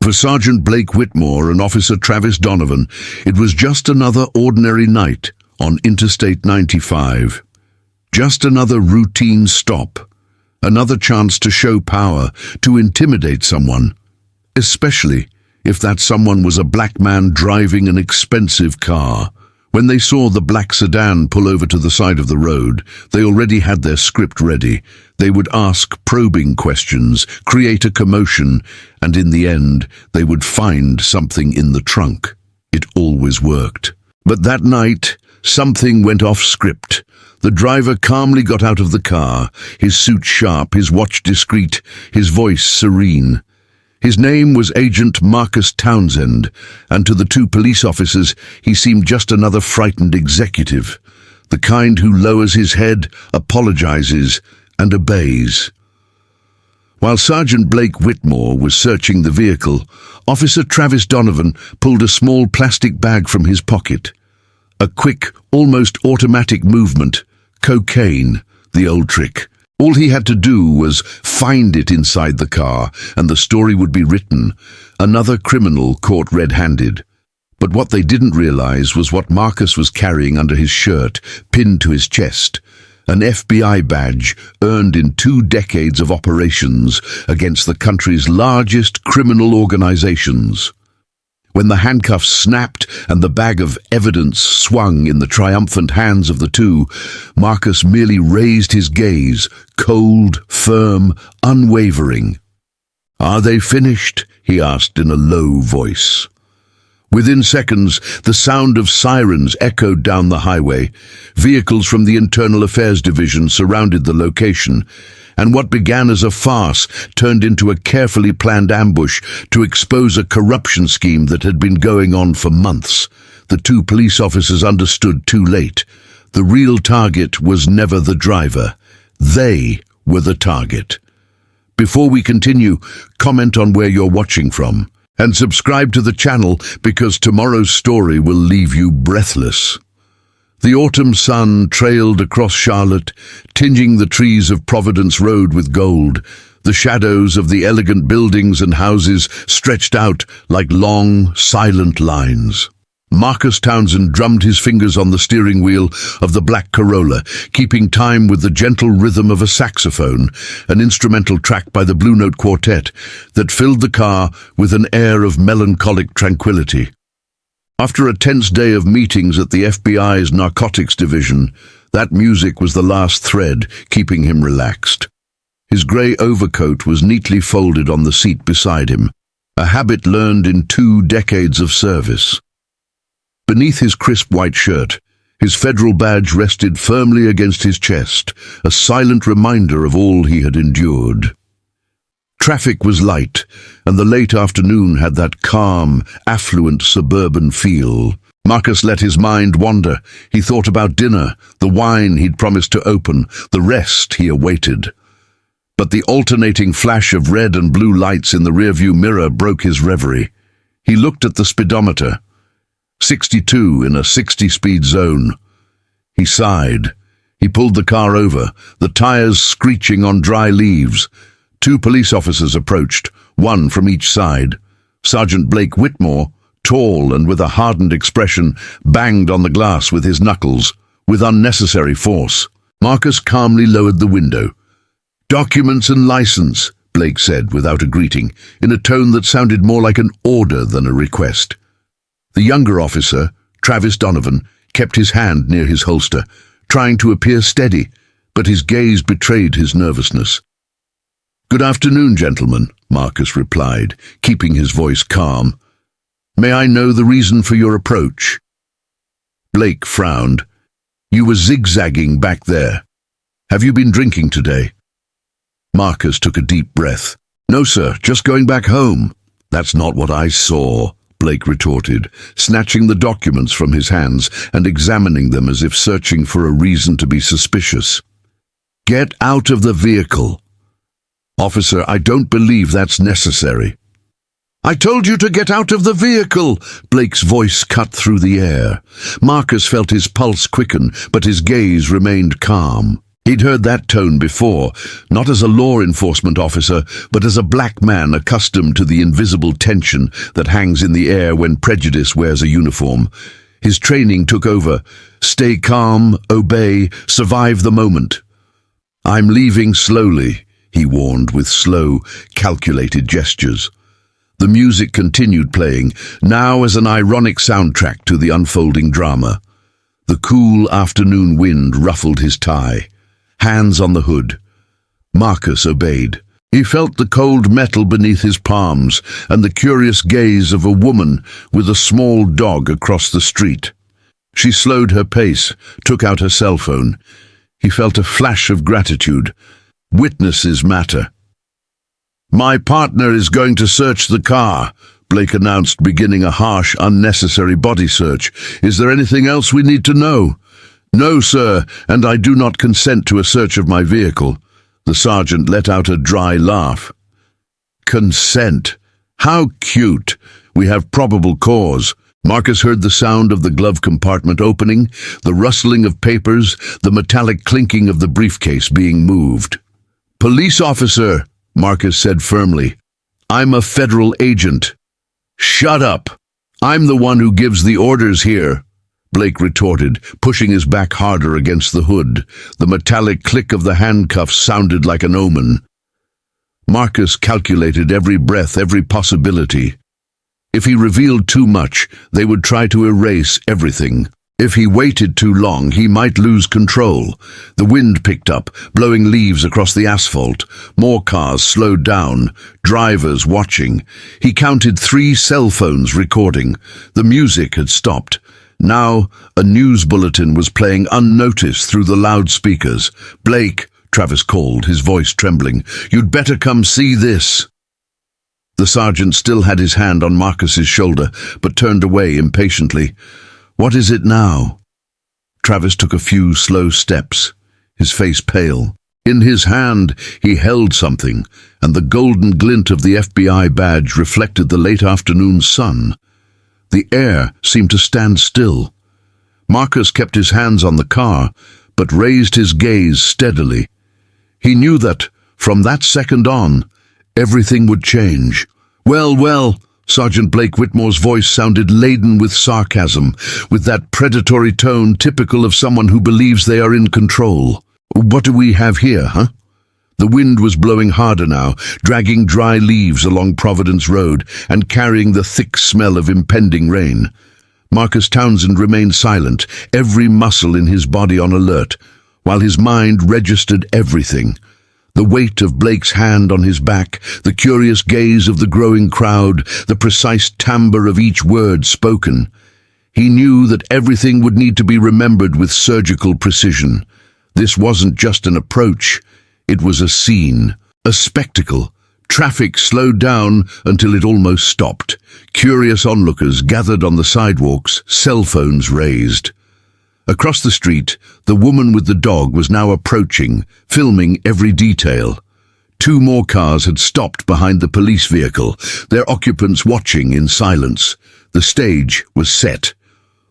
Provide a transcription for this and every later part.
For Sergeant Blake Whitmore and Officer Travis Donovan, it was just another ordinary night on Interstate 95. Just another routine stop. Another chance to show power, to intimidate someone. Especially if that someone was a black man driving an expensive car. When they saw the black sedan pull over to the side of the road, they already had their script ready. They would ask probing questions, create a commotion, and in the end, they would find something in the trunk. It always worked. But that night, something went off script. The driver calmly got out of the car, his suit sharp, his watch discreet, his voice serene. His name was Agent Marcus Townsend, and to the two police officers he seemed just another frightened executive, the kind who lowers his head, apologizes, and obeys. While Sergeant Blake Whitmore was searching the vehicle, Officer Travis Donovan pulled a small plastic bag from his pocket. A quick, almost automatic movement. Cocaine, the old trick. All he had to do was find it inside the car, and the story would be written. Another criminal caught red-handed. But what they didn't realize was what Marcus was carrying under his shirt, pinned to his chest. An FBI badge earned in 2 decades of operations against the country's largest criminal organizations. When the handcuffs snapped and the bag of evidence swung in the triumphant hands of the two, Marcus merely raised his gaze, cold, firm, unwavering. "Are they finished?" he asked in a low voice. Within seconds, the sound of sirens echoed down the highway. Vehicles from the Internal Affairs Division surrounded the location, and what began as a farce turned into a carefully planned ambush to expose a corruption scheme that had been going on for months. The two police officers understood too late. The real target was never the driver. They were the target. Before we continue, comment on where you're watching from, and subscribe to the channel because tomorrow's story will leave you breathless. The autumn sun trailed across Charlotte, tinging the trees of Providence Road with gold. The shadows of the elegant buildings and houses stretched out like long, silent lines. Marcus Townsend drummed his fingers on the steering wheel of the black Corolla, keeping time with the gentle rhythm of a saxophone, an instrumental track by the Blue Note Quartet that filled the car with an air of melancholic tranquility. After a tense day of meetings at the FBI's Narcotics Division, that music was the last thread keeping him relaxed. His grey overcoat was neatly folded on the seat beside him, a habit learned in 2 decades of service. Beneath his crisp white shirt, his federal badge rested firmly against his chest, a silent reminder of all he had endured. Traffic was light, and the late afternoon had that calm, affluent suburban feel. Marcus let his mind wander. He thought about dinner, the wine he'd promised to open, the rest he awaited. But the alternating flash of red and blue lights in the rearview mirror broke his reverie. He looked at the speedometer. 62 in a 60-speed zone. He sighed. He pulled the car over, the tires screeching on dry leaves. 2 police officers approached, one from each side. Sergeant Blake Whitmore, tall and with a hardened expression, banged on the glass with his knuckles, with unnecessary force. Marcus calmly lowered the window. "Documents and license," Blake said without a greeting, in a tone that sounded more like an order than a request. The younger officer, Travis Donovan, kept his hand near his holster, trying to appear steady, but his gaze betrayed his nervousness. "Good afternoon, gentlemen," Marcus replied, keeping his voice calm. "May I know the reason for your approach?" Blake frowned. "You were zigzagging back there. Have you been drinking today?" Marcus took a deep breath. "No, sir, just going back home." "That's not what I saw," Blake retorted, snatching the documents from his hands and examining them as if searching for a reason to be suspicious. "Get out of the vehicle." "Officer, I don't believe that's necessary." "I told you to get out of the vehicle!" Blake's voice cut through the air. Marcus felt his pulse quicken, but his gaze remained calm. He'd heard that tone before, not as a law enforcement officer, but as a black man accustomed to the invisible tension that hangs in the air when prejudice wears a uniform. His training took over. Stay calm, obey, survive the moment. "I'm leaving slowly," he warned with slow, calculated gestures. The music continued playing, now as an ironic soundtrack to the unfolding drama. The cool afternoon wind ruffled his tie. Hands on the hood. Marcus obeyed. He felt the cold metal beneath his palms and the curious gaze of a woman with a small dog across the street. She slowed her pace, took out her cell phone. He felt a flash of gratitude. Witnesses matter. "My partner is going to search the car," Blake announced, beginning a harsh, unnecessary body search. "Is there anything else we need to know?" "No, sir, and I do not consent to a search of my vehicle." The sergeant let out a dry laugh. "Consent? How cute. We have probable cause." Marcus heard the sound of the glove compartment opening, the rustling of papers, the metallic clinking of the briefcase being moved. "Police officer," Marcus said firmly. "I'm a federal agent." "Shut up. I'm the one who gives the orders here," Blake retorted, pushing his back harder against the hood. The metallic click of the handcuffs sounded like an omen. Marcus calculated every breath, every possibility. If he revealed too much, they would try to erase everything. If he waited too long, he might lose control. The wind picked up, blowing leaves across the asphalt. More cars slowed down, drivers watching. He counted 3 cell phones recording. The music had stopped. Now, a news bulletin was playing unnoticed through the loudspeakers. "Blake," Travis called, his voice trembling, "you'd better come see this." The sergeant still had his hand on Marcus's shoulder, but turned away impatiently. "What is it now?" Travis took a few slow steps, his face pale. In his hand, he held something, and the golden glint of the FBI badge reflected the late afternoon sun. The air seemed to stand still. Marcus kept his hands on the car, but raised his gaze steadily. He knew that, from that second on, everything would change. Well, Sergeant Blake Whitmore's voice sounded laden with sarcasm, with that predatory tone typical of someone who believes they are in control. "What do we have here, huh?" The wind was blowing harder now, dragging dry leaves along Providence Road and carrying the thick smell of impending rain. Marcus Townsend remained silent, every muscle in his body on alert, while his mind registered everything. The weight of Blake's hand on his back, the curious gaze of the growing crowd, the precise timbre of each word spoken. He knew that everything would need to be remembered with surgical precision. This wasn't just an approach. It was a scene, a spectacle. Traffic slowed down until it almost stopped. Curious onlookers gathered on the sidewalks, cell phones raised. Across the street, the woman with the dog was now approaching, filming every detail. 2 more cars had stopped behind the police vehicle, their occupants watching in silence. The stage was set.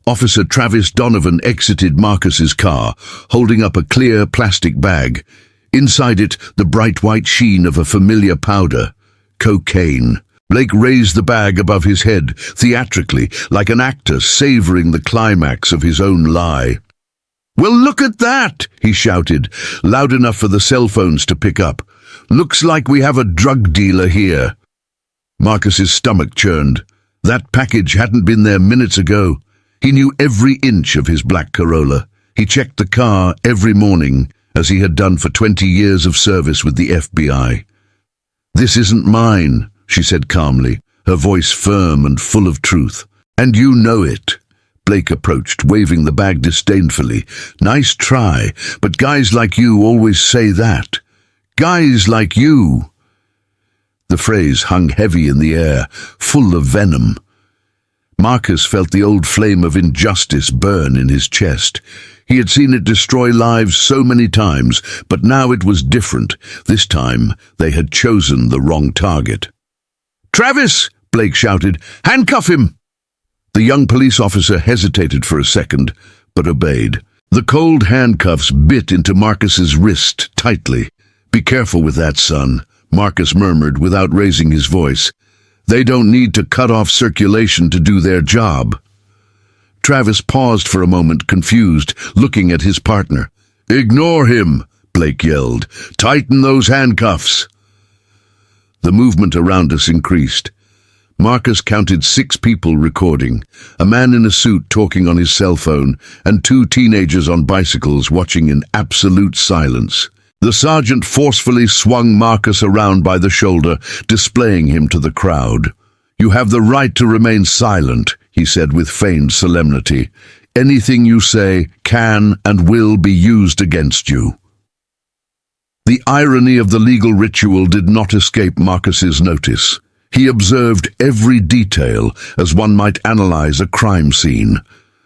Officer Travis Donovan exited Marcus's car, holding up a clear plastic bag. Inside it, the bright white sheen of a familiar powder. Cocaine. Blake raised the bag above his head, theatrically, like an actor savoring the climax of his own lie. "Well, look at that!" he shouted, loud enough for the cell phones to pick up. "Looks like we have a drug dealer here." Marcus's stomach churned. That package hadn't been there minutes ago. He knew every inch of his black Corolla. He checked the car every morning, as he had done for 20 years of service with the FBI. "This isn't mine," she said calmly, her voice firm and full of truth. "And you know it." Blake approached, waving the bag disdainfully. "Nice try, but guys like you always say that. Guys like you." The phrase hung heavy in the air, full of venom. Marcus felt the old flame of injustice burn in his chest. He had seen it destroy lives so many times, but now it was different. This time, they had chosen the wrong target. "Travis!" Blake shouted. "Handcuff him!" The young police officer hesitated for a second, but obeyed. The cold handcuffs bit into Marcus's wrist tightly. "Be careful with that, son," Marcus murmured without raising his voice. "They don't need to cut off circulation to do their job." Travis paused for a moment, confused, looking at his partner. "Ignore him," Blake yelled. "Tighten those handcuffs." The movement around us increased. Marcus counted 6 people recording, a man in a suit talking on his cell phone, and 2 teenagers on bicycles watching in absolute silence. The sergeant forcefully swung Marcus around by the shoulder, displaying him to the crowd. "You have the right to remain silent," he said with feigned solemnity. "Anything you say can and will be used against you." The irony of the legal ritual did not escape Marcus's notice. He observed every detail as one might analyze a crime scene.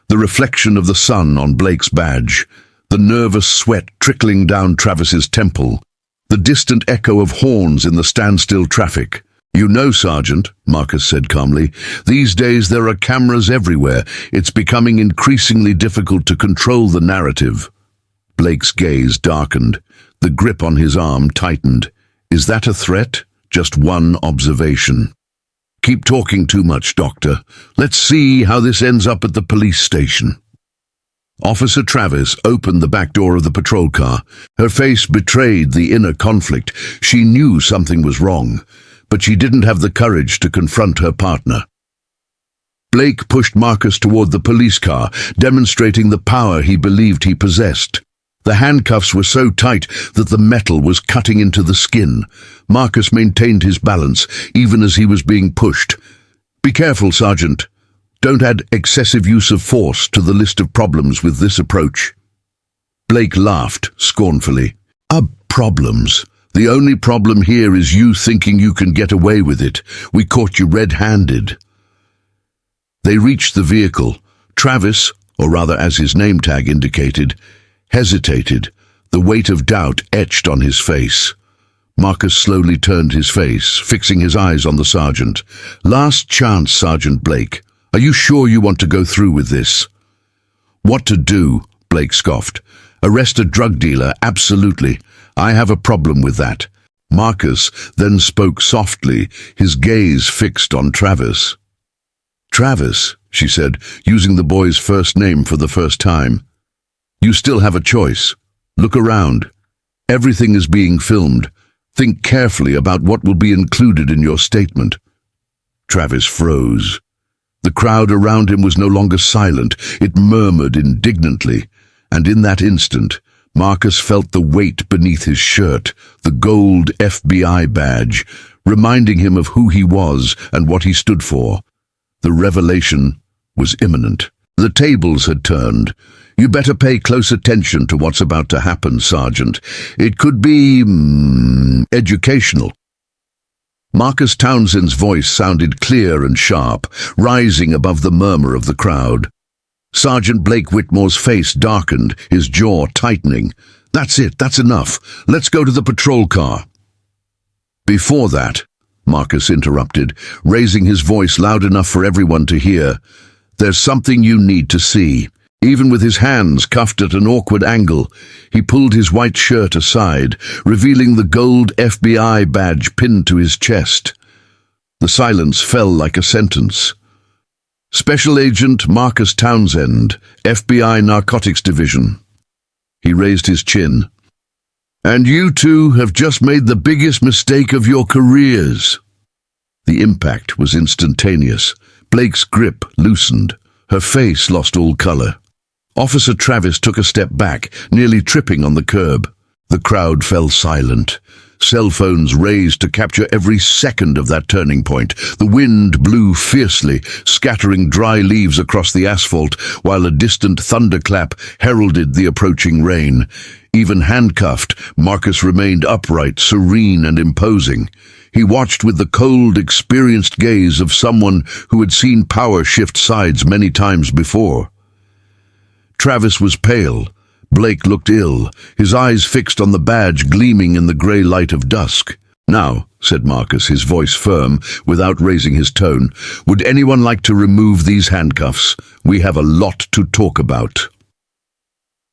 The reflection of the sun on Blake's badge, the nervous sweat trickling down Travis's temple, the distant echo of horns in the standstill traffic. "You know, Sergeant," Marcus said calmly, "these days there are cameras everywhere. It's becoming increasingly difficult to control the narrative." Blake's gaze darkened. The grip on his arm tightened. "Is that a threat? Just one observation." "Keep talking too much, Doctor. Let's see how this ends up at the police station." Officer Travis opened the back door of the patrol car. Her face betrayed the inner conflict. She knew something was wrong, but she didn't have the courage to confront her partner. Blake pushed Marcus toward the police car, demonstrating the power he believed he possessed. The handcuffs were so tight that the metal was cutting into the skin. Marcus maintained his balance, even as he was being pushed. "Be careful, Sergeant. Don't add excessive use of force to the list of problems with this approach." Blake laughed scornfully. Problems? The only problem here is you thinking you can get away with it. We caught you red-handed." They reached the vehicle. Travis, or rather as his name tag indicated, hesitated, the weight of doubt etched on his face. Marcus slowly turned his face, fixing his eyes on the sergeant. "Last chance, Sergeant Blake. Are you sure you want to go through with this?" "What to do?" Blake scoffed. "Arrest a drug dealer, absolutely. I have a problem with that." Marcus then spoke softly, his gaze fixed on Travis. "Travis," she said, using the boy's first name for the first time. "You still have a choice. Look around. Everything is being filmed. Think carefully about what will be included in your statement." Travis froze. The crowd around him was no longer silent. It murmured indignantly, and in that instant, Marcus felt the weight beneath his shirt, the gold FBI badge, reminding him of who he was and what he stood for. The revelation was imminent. The tables had turned. "You better pay close attention to what's about to happen, Sergeant. It could be educational." Marcus Townsend's voice sounded clear and sharp, rising above the murmur of the crowd. Sergeant Blake Whitmore's face darkened, his jaw tightening. "That's it, that's enough. Let's go to the patrol car." "Before that," Marcus interrupted, raising his voice loud enough for everyone to hear, "there's something you need to see." Even with his hands cuffed at an awkward angle, he pulled his white shirt aside, revealing the gold FBI badge pinned to his chest. The silence fell like a sentence. "Special Agent Marcus Townsend, FBI Narcotics Division." He raised his chin. "And you two have just made the biggest mistake of your careers." The impact was instantaneous. Blake's grip loosened. Her face lost all color. Officer Travis took a step back, nearly tripping on the curb. The crowd fell silent. Cell phones raised to capture every second of that turning point. The wind blew fiercely, scattering dry leaves across the asphalt, while a distant thunderclap heralded the approaching rain. Even handcuffed, Marcus remained upright, serene and imposing. He watched with the cold, experienced gaze of someone who had seen power shift sides many times before. Travis was pale. Blake looked ill, his eyes fixed on the badge gleaming in the grey light of dusk. "Now," said Marcus, his voice firm, without raising his tone, "would anyone like to remove these handcuffs? We have a lot to talk about."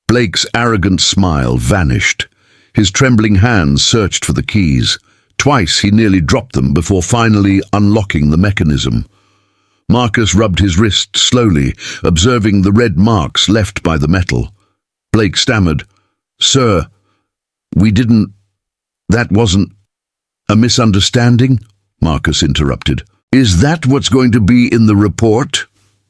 Blake's arrogant smile vanished. His trembling hands searched for the keys. Twice he nearly dropped them before finally unlocking the mechanism. Marcus rubbed his wrist slowly, observing the red marks left by the metal. Blake stammered, "Sir, that wasn't a misunderstanding?" Marcus interrupted. "Is that what's going to be in the report?"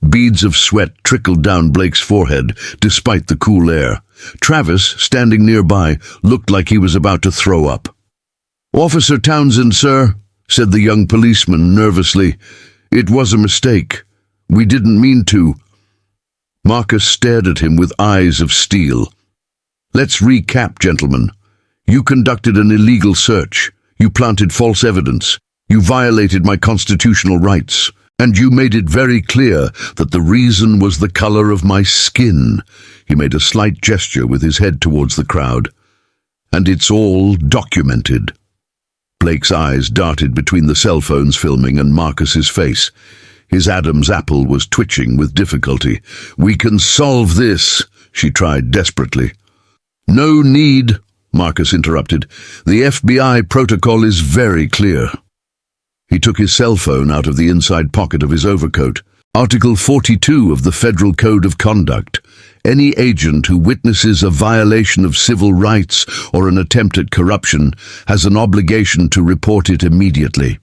Beads of sweat trickled down Blake's forehead, despite the cool air. Travis, standing nearby, looked like he was about to throw up. "Officer Townsend, sir," said the young policeman nervously. "It was a mistake. We didn't mean to." Marcus stared at him with eyes of steel. "Let's recap, gentlemen. You conducted an illegal search. You planted false evidence. You violated my constitutional rights. And you made it very clear that the reason was the color of my skin." He made a slight gesture with his head towards the crowd. "And it's all documented." Blake's eyes darted between the cell phones filming and Marcus's face. His Adam's apple was twitching with difficulty. "We can solve this," she tried desperately. "No need," Marcus interrupted. "The FBI protocol is very clear." He took his cell phone out of the inside pocket of his overcoat. Article 42 of the Federal Code of Conduct. Any agent who witnesses a violation of civil rights or an attempt at corruption has an obligation to report it immediately.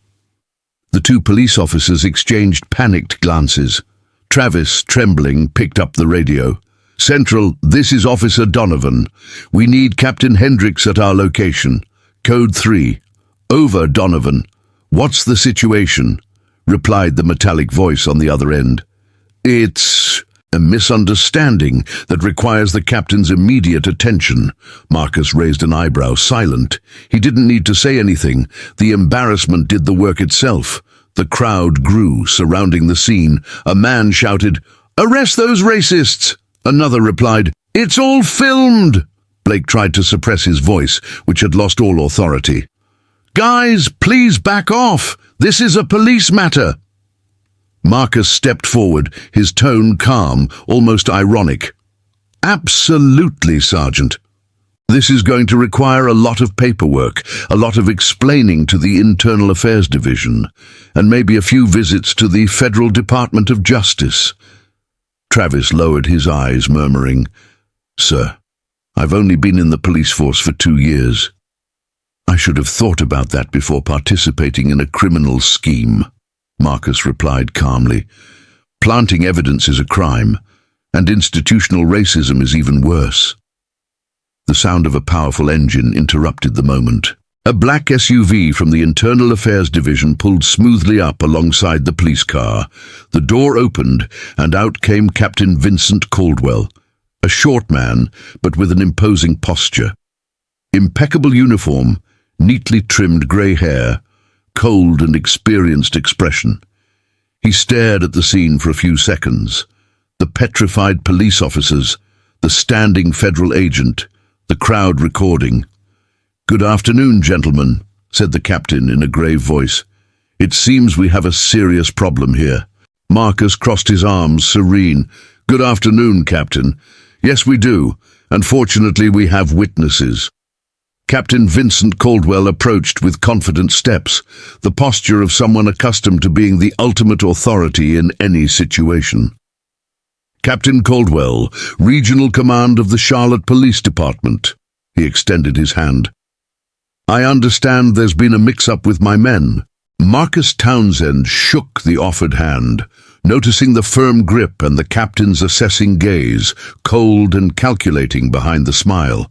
The two police officers exchanged panicked glances. Travis, trembling, picked up the radio. "Central, this is Officer Donovan. We need Captain Hendricks at our location. Code 3. Over, Donovan. What's the situation?" replied the metallic voice on the other end. "It's a misunderstanding that requires the captain's immediate attention." Marcus raised an eyebrow, silent. He didn't need to say anything. The embarrassment did the work itself. The crowd grew, surrounding the scene. A man shouted, "Arrest those racists!" Another replied, "It's all filmed!" Blake tried to suppress his voice, which had lost all authority. "Guys, please back off! This is a police matter!" Marcus stepped forward, his tone calm, almost ironic. "Absolutely, Sergeant. This is going to require a lot of paperwork, a lot of explaining to the Internal Affairs Division, and maybe a few visits to the Federal Department of Justice." Travis lowered his eyes, murmuring, "Sir, I've only been in the police force for 2 years. I should have thought about that before participating in a criminal scheme," Marcus replied calmly. "Planting evidence is a crime, and institutional racism is even worse." The sound of a powerful engine interrupted the moment. A black SUV from the Internal Affairs Division pulled smoothly up alongside the police car. The door opened, and out came Captain Vincent Caldwell, a short man, but with an imposing posture. Impeccable uniform, neatly trimmed grey hair, cold and experienced expression. He stared at the scene for a few seconds. The petrified police officers, the standing federal agent, the crowd recording. "Good afternoon, gentlemen," said the captain in a grave voice. "It seems we have a serious problem here." Marcus crossed his arms, serene. "Good afternoon, Captain. Yes, we do. Unfortunately, we have witnesses." Captain Vincent Caldwell approached with confident steps, the posture of someone accustomed to being the ultimate authority in any situation. "Captain Caldwell, Regional Command of the Charlotte Police Department." He extended his hand. "I understand there's been a mix-up with my men." Marcus Townsend shook the offered hand, noticing the firm grip and the captain's assessing gaze, cold and calculating behind the smile.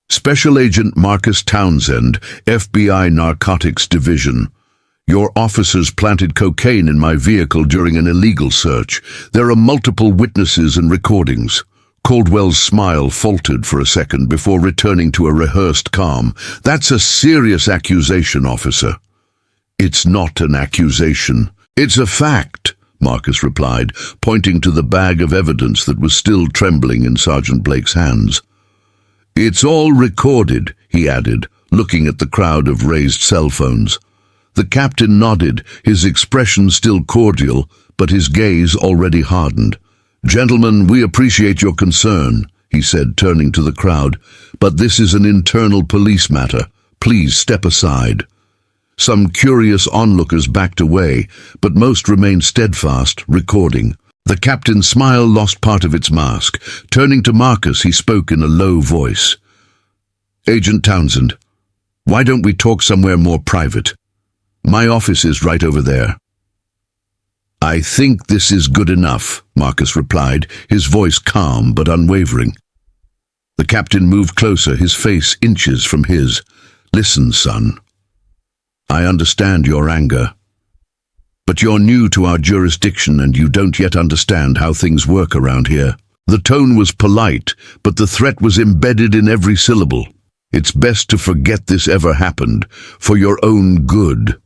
"Special Agent Marcus Townsend, FBI Narcotics Division. Your officers planted cocaine in my vehicle during an illegal search. There are multiple witnesses and recordings." Caldwell's smile faltered for a second before returning to a rehearsed calm. "That's a serious accusation, officer." "It's not an accusation. It's a fact," Marcus replied, pointing to the bag of evidence that was still trembling in Sergeant Blake's hands. "It's all recorded," he added, looking at the crowd of raised cell phones. The captain nodded, his expression still cordial, but his gaze already hardened. "Gentlemen, we appreciate your concern," he said, turning to the crowd, "but this is an internal police matter. Please step aside." Some curious onlookers backed away, but most remained steadfast, recording. The captain's smile lost part of its mask. Turning to Marcus, he spoke in a low voice. "Agent Townsend, why don't we talk somewhere more private? My office is right over there." "I think this is good enough," Marcus replied, his voice calm but unwavering. The captain moved closer, his face inches from his. "Listen, son. I understand your anger. But you're new to our jurisdiction and you don't yet understand how things work around here." The tone was polite, but the threat was embedded in every syllable. "It's best to forget this ever happened, for your own good."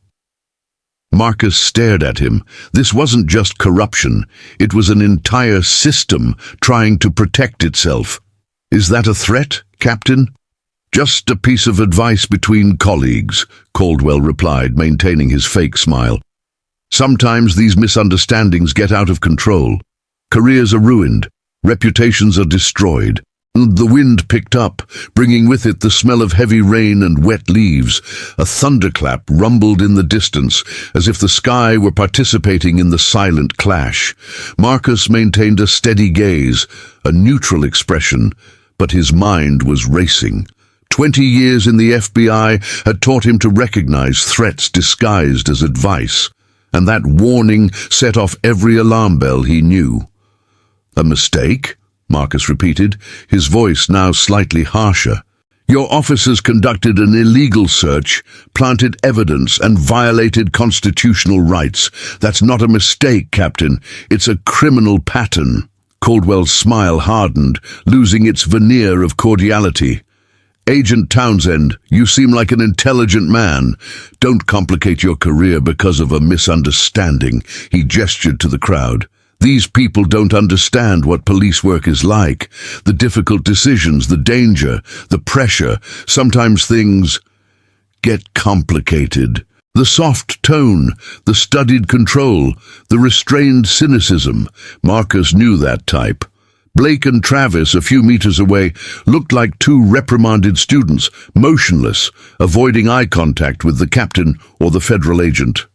Marcus stared at him. This wasn't just corruption. It was an entire system trying to protect itself. "Is that a threat, Captain?" "Just a piece of advice between colleagues," Caldwell replied, maintaining his fake smile. "Sometimes these misunderstandings get out of control. Careers are ruined. Reputations are destroyed. The wind picked up, bringing with it the smell of heavy rain and wet leaves. A thunderclap rumbled in the distance, as if the sky were participating in the silent clash. Marcus maintained a steady gaze, a neutral expression, but his mind was racing. 20 years in the FBI had taught him to recognize threats disguised as advice, and that warning set off every alarm bell he knew. "A mistake?" Marcus repeated, his voice now slightly harsher. "Your officers conducted an illegal search, planted evidence, and violated constitutional rights. That's not a mistake, Captain. It's a criminal pattern." Caldwell's smile hardened, losing its veneer of cordiality. "Agent Townsend, you seem like an intelligent man. Don't complicate your career because of a misunderstanding." He gestured to the crowd. "These people don't understand what police work is like. The difficult decisions, the danger, the pressure. Sometimes things get complicated." The soft tone, the studied control, the restrained cynicism. Marcus knew that type. Blake and Travis, a few meters away, looked like two reprimanded students, motionless, avoiding eye contact with the captain or the federal agent.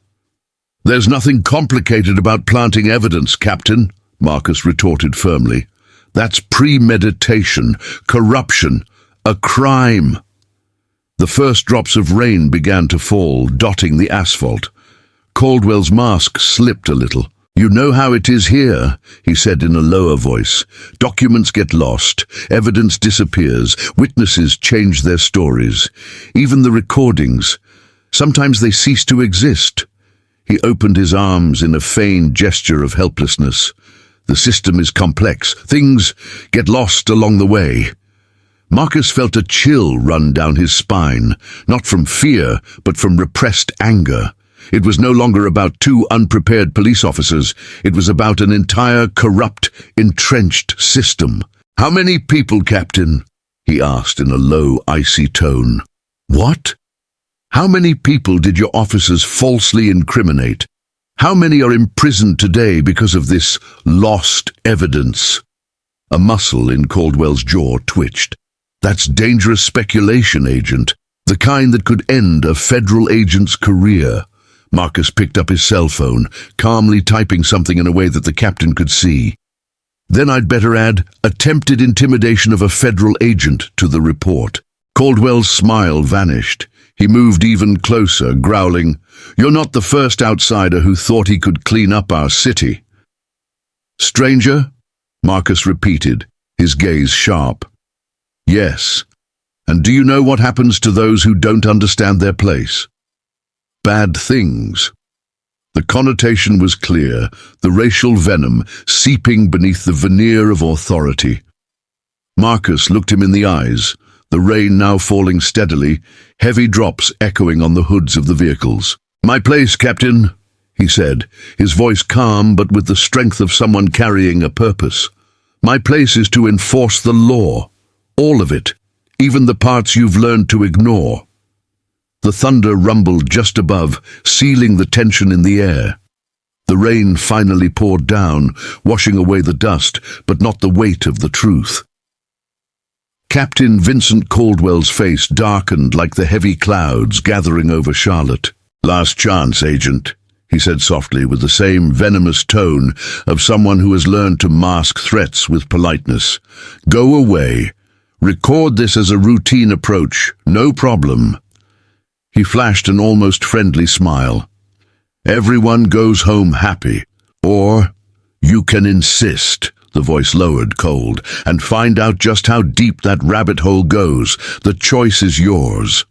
"There's nothing complicated about planting evidence, Captain," Marcus retorted firmly. "That's premeditation, corruption, a crime." The first drops of rain began to fall, dotting the asphalt. Caldwell's mask slipped a little. "You know how it is here," he said in a lower voice. "Documents get lost, evidence disappears, witnesses change their stories. Even the recordings, sometimes they cease to exist." He opened his arms in a feigned gesture of helplessness. "The system is complex. Things get lost along the way." Marcus felt a chill run down his spine, not from fear, but from repressed anger. It was no longer about two unprepared police officers. It was about an entire corrupt, entrenched system. "How many people, Captain?" he asked in a low, icy tone. "What? How many people did your officers falsely incriminate? How many are imprisoned today because of this lost evidence?" A muscle in Caldwell's jaw twitched. "That's dangerous speculation, Agent. The kind that could end a federal agent's career." Marcus picked up his cell phone, calmly typing something in a way that the captain could see. "Then I'd better add attempted intimidation of a federal agent to the report." Caldwell's smile vanished. He moved even closer, growling, "You're not the first outsider who thought he could clean up our city." "Stranger?" Marcus repeated, his gaze sharp. "Yes. And do you know what happens to those who don't understand their place? Bad things." The connotation was clear, the racial venom seeping beneath the veneer of authority. Marcus looked him in the eyes, the rain now falling steadily, heavy drops echoing on the hoods of the vehicles. "My place, Captain," he said, his voice calm but with the strength of someone carrying a purpose. "My place is to enforce the law. All of it, even the parts you've learned to ignore." The thunder rumbled just above, sealing the tension in the air. The rain finally poured down, washing away the dust, but not the weight of the truth. Captain Vincent Caldwell's face darkened like the heavy clouds gathering over Charlotte. "Last chance, Agent," he said softly, with the same venomous tone of someone who has learned to mask threats with politeness. "Go away. Record this as a routine approach. No problem." He flashed an almost friendly smile. "Everyone goes home happy. Or you can insist," the voice lowered cold, "and find out just how deep that rabbit hole goes. The choice is yours."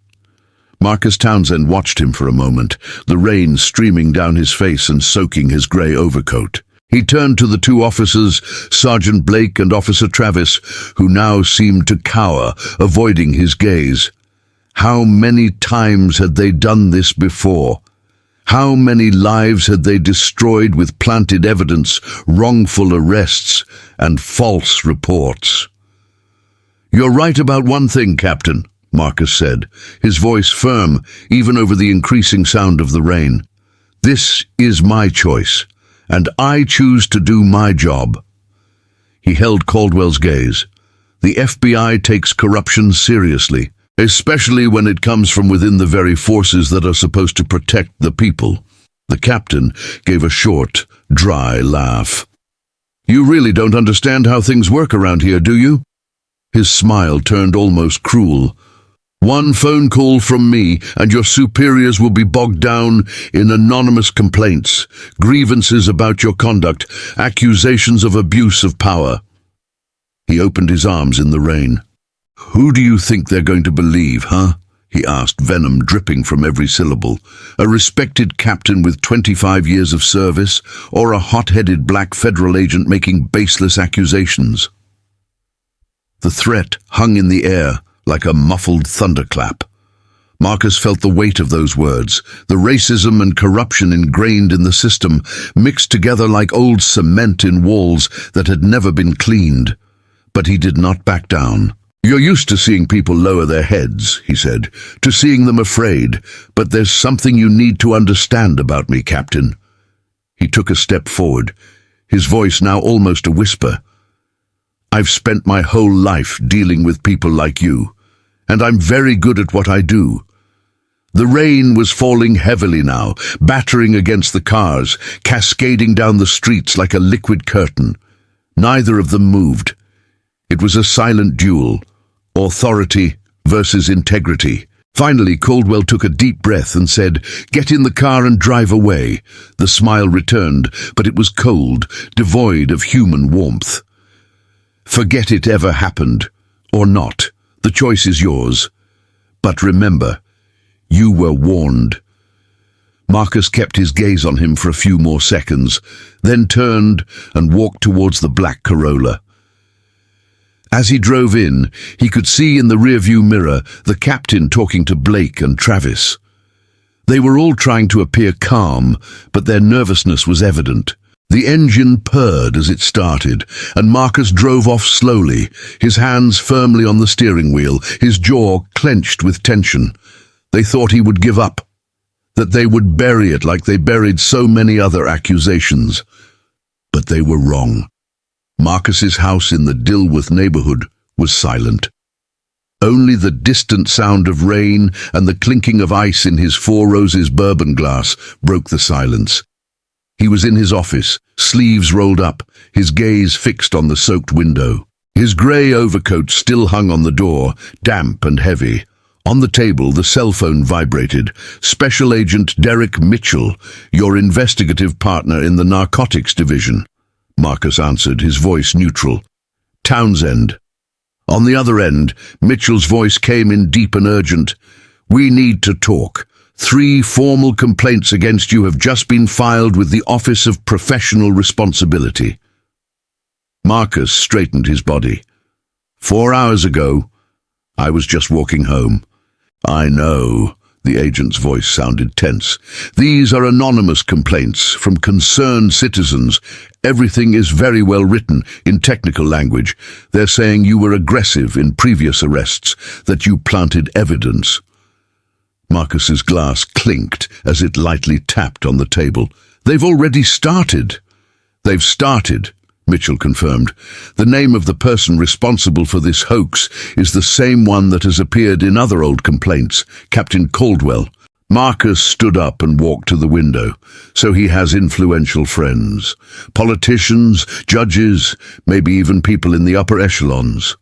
Marcus Townsend watched him for a moment, the rain streaming down his face and soaking his grey overcoat. He turned to the two officers, Sergeant Blake and Officer Travis, who now seemed to cower, avoiding his gaze. How many times had they done this before? How many lives had they destroyed with planted evidence, wrongful arrests, and false reports? "You're right about one thing, Captain," Marcus said, his voice firm even over the increasing sound of the rain. "This is my choice, and I choose to do my job." He held Caldwell's gaze. "The FBI takes corruption seriously, especially when it comes from within the very forces that are supposed to protect the people." The captain gave a short, dry laugh. "You really don't understand how things work around here, do you?" His smile turned almost cruel. "One phone call from me and your superiors will be bogged down in anonymous complaints, grievances about your conduct, accusations of abuse of power." He opened his arms in the rain. "Who do you think they're going to believe, huh?" he asked, venom dripping from every syllable. "A respected captain with 25 years of service, or a hot-headed black federal agent making baseless accusations?" The threat hung in the air like a muffled thunderclap. Marcus felt the weight of those words, the racism and corruption ingrained in the system, mixed together like old cement in walls that had never been cleaned. But he did not back down. "You're used to seeing people lower their heads," he said, "to seeing them afraid, but there's something you need to understand about me, Captain." He took a step forward, his voice now almost a whisper. "I've spent my whole life dealing with people like you, and I'm very good at what I do." The rain was falling heavily now, battering against the cars, cascading down the streets like a liquid curtain. Neither of them moved. It was a silent duel, authority versus integrity. Finally, Caldwell took a deep breath and said, "Get in the car and drive away." The smile returned, but it was cold, devoid of human warmth. "Forget it ever happened, or not. The choice is yours. But remember, you were warned." Marcus kept his gaze on him for a few more seconds, then turned and walked towards the black Corolla. As he drove in, he could see in the rearview mirror the captain talking to Blake and Travis. They were all trying to appear calm, but their nervousness was evident. The engine purred as it started, and Marcus drove off slowly, his hands firmly on the steering wheel, his jaw clenched with tension. They thought he would give up, that they would bury it like they buried so many other accusations. But they were wrong. Marcus's house in the Dilworth neighborhood was silent. Only the distant sound of rain and the clinking of ice in his Four Roses bourbon glass broke the silence. He was in his office, sleeves rolled up, his gaze fixed on the soaked window. His grey overcoat still hung on the door, damp and heavy. On the table, the cell phone vibrated. "Special Agent Derek Mitchell, your investigative partner in the Narcotics Division." Marcus answered, his voice neutral. "Townsend." On the other end, Mitchell's voice came in deep and urgent. "We need to talk. 3 formal complaints against you have just been filed with the Office of Professional Responsibility." Marcus straightened his body. 4 hours ago, I was just walking home." "I know." The agent's voice sounded tense. "These are anonymous complaints from concerned citizens. Everything is very well written in technical language. They're saying you were aggressive in previous arrests, that you planted evidence." Marcus's glass clinked as it lightly tapped on the table. "They've already started." "They've started, Mitchell confirmed. "The name of the person responsible for this hoax is the same one that has appeared in other old complaints, Captain Caldwell." Marcus stood up and walked to the window. "So he has influential friends. Politicians, judges, maybe even people in the upper echelons."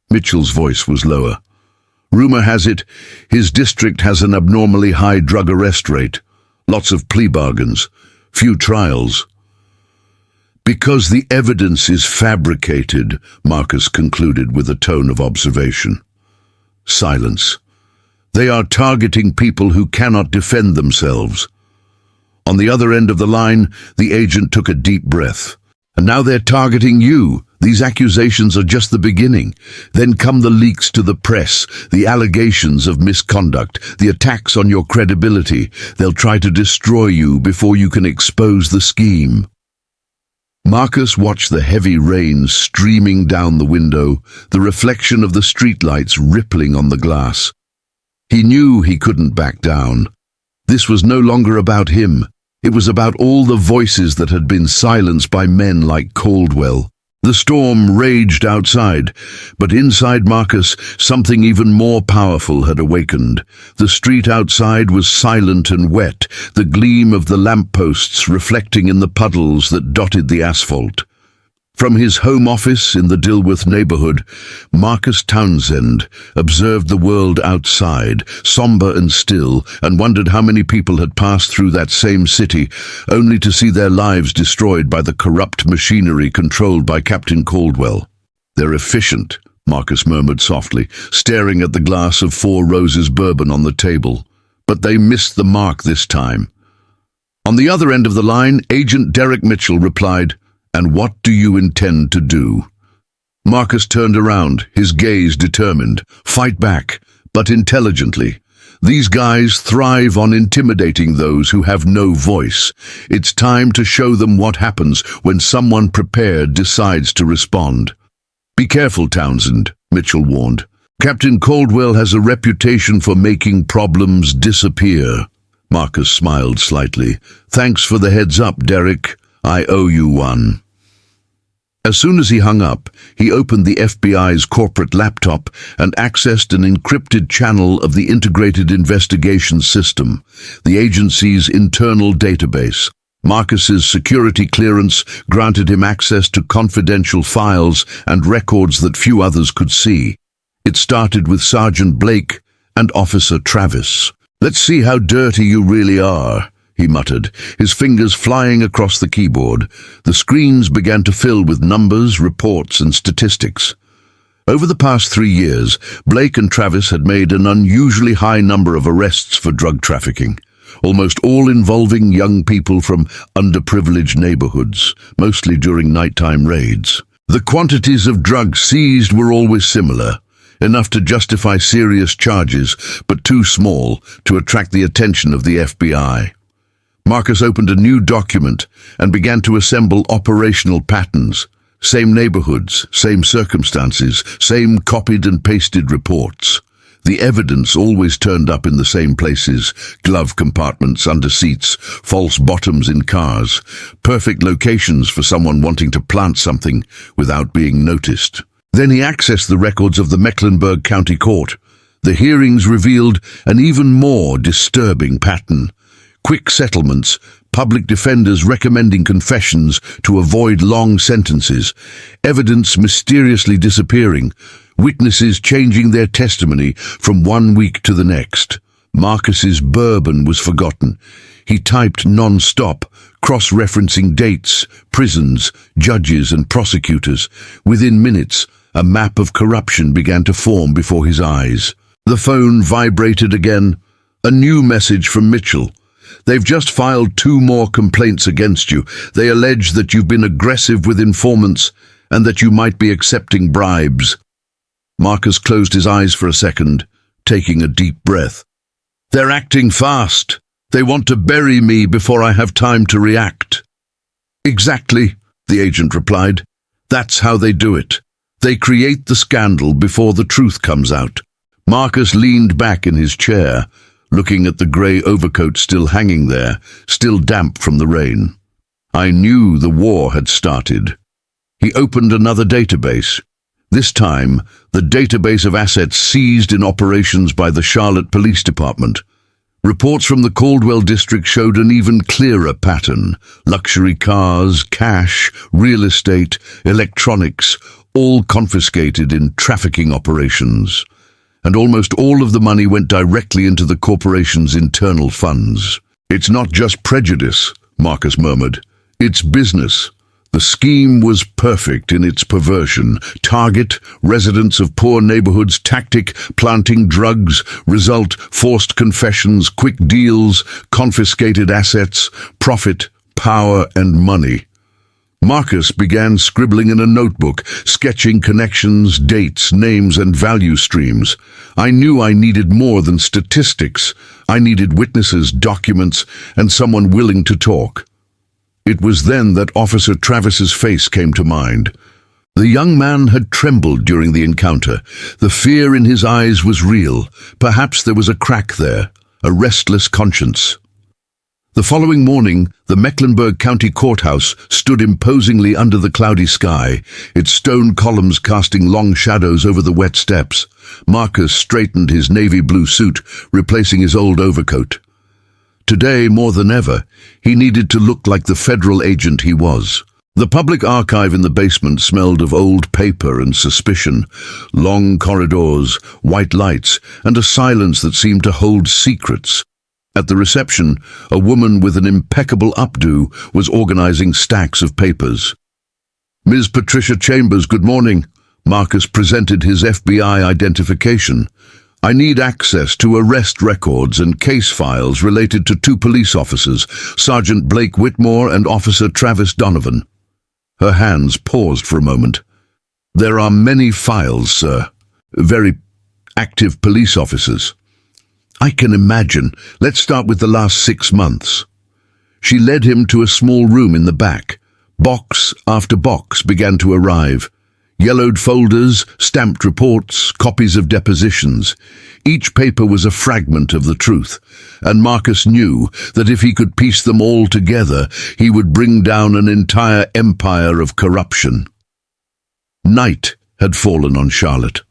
Mitchell's voice was lower. "Rumor has it, his district has an abnormally high drug arrest rate. Lots of plea bargains. Few trials." "Because the evidence is fabricated," Marcus concluded with a tone of observation. Silence. "They are targeting people who cannot defend themselves." On the other end of the line, the agent took a deep breath. "And now they're targeting you. These accusations are just the beginning. Then come the leaks to the press, the allegations of misconduct, the attacks on your credibility. They'll try to destroy you before you can expose the scheme." Marcus watched the heavy rain streaming down the window, the reflection of the streetlights rippling on the glass. He knew he couldn't back down. This was no longer about him. It was about all the voices that had been silenced by men like Caldwell. The storm raged outside, but inside Marcus, something even more powerful had awakened. The street outside was silent and wet, the gleam of the lampposts reflecting in the puddles that dotted the asphalt. From his home office in the Dilworth neighborhood, Marcus Townsend observed the world outside, somber and still, and wondered how many people had passed through that same city, only to see their lives destroyed by the corrupt machinery controlled by Captain Caldwell. "They're efficient," Marcus murmured softly, staring at the glass of Four Roses bourbon on the table. "But they missed the mark this time." On the other end of the line, Agent Derek Mitchell replied, "And what do you intend to do?" Marcus turned around, his gaze determined. "Fight back, but intelligently. These guys thrive on intimidating those who have no voice. It's time to show them what happens when someone prepared decides to respond." "Be careful, Townsend," Mitchell warned. "Captain Caldwell has a reputation for making problems disappear." Marcus smiled slightly. "Thanks for the heads up, Derek. I owe you one." As soon as he hung up, he opened the FBI's corporate laptop and accessed an encrypted channel of the Integrated Investigation System, the agency's internal database. Marcus's security clearance granted him access to confidential files and records that few others could see. It started with Sergeant Blake and Officer Travis. "Let's see how dirty you really are," he muttered, his fingers flying across the keyboard. The screens began to fill with numbers, reports, and statistics. Over the past 3 years, Blake and Travis had made an unusually high number of arrests for drug trafficking, almost all involving young people from underprivileged neighborhoods, mostly during nighttime raids. The quantities of drugs seized were always similar, enough to justify serious charges, but too small to attract the attention of the FBI. Marcus opened a new document and began to assemble operational patterns. Same neighborhoods, same circumstances, same copied and pasted reports. The evidence always turned up in the same places: glove compartments under seats, false bottoms in cars, perfect locations for someone wanting to plant something without being noticed. Then he accessed the records of the Mecklenburg County Court. The hearings revealed an even more disturbing pattern. Quick settlements, public defenders recommending confessions to avoid long sentences, evidence mysteriously disappearing, witnesses changing their testimony from 1 week to the next. Marcus's bourbon was forgotten. He typed non-stop, cross-referencing dates, prisons, judges and prosecutors. Within minutes, a map of corruption began to form before his eyes. The phone vibrated again. A new message from Mitchell. "They've just filed 2 more complaints against you. They allege that you've been aggressive with informants and that you might be accepting bribes." Marcus closed his eyes for a second, taking a deep breath. "They're acting fast. They want to bury me before I have time to react." "Exactly," the agent replied. "That's how they do it. They create the scandal before the truth comes out." Marcus leaned back in his chair, looking at the grey overcoat still hanging there, still damp from the rain. "I knew the war had started," He opened another database. This time, the database of assets seized in operations by the Charlotte Police Department. Reports from the Caldwell district showed an even clearer pattern. Luxury cars, cash, real estate, electronics, all confiscated in trafficking operations. And almost all of the money went directly into the corporation's internal funds. "It's not just prejudice," Marcus murmured. "It's business." The scheme was perfect in its perversion. Target, residents of poor neighborhoods. Tactic, planting drugs. Result, forced confessions, quick deals, confiscated assets, profit, power, and money. Marcus began scribbling in a notebook, sketching connections, dates, names, and value streams. I knew I needed more than statistics. I needed witnesses, documents, and someone willing to talk. It was then that Officer Travis's face came to mind. The young man had trembled during the encounter. The fear in his eyes was real. Perhaps there was a crack there, a restless conscience. The following morning, the Mecklenburg County Courthouse stood imposingly under the cloudy sky, its stone columns casting long shadows over the wet steps. Marcus straightened his navy blue suit, replacing his old overcoat. Today, more than ever, he needed to look like the federal agent he was. The public archive in the basement smelled of old paper and suspicion, long corridors, white lights, and a silence that seemed to hold secrets. At the reception, a woman with an impeccable updo was organizing stacks of papers. "Ms. Patricia Chambers, good morning." Marcus presented his FBI identification. "I need access to arrest records and case files related to 2 police officers, Sergeant Blake Whitmore and Officer Travis Donovan." Her hands paused for a moment. "There are many files, sir. Very active police officers." "I can imagine. Let's start with the last 6 months." She led him to a small room in the back. Box after box began to arrive. Yellowed folders, stamped reports, copies of depositions. Each paper was a fragment of the truth, and Marcus knew that if he could piece them all together, he would bring down an entire empire of corruption. Night had fallen on Charlotte.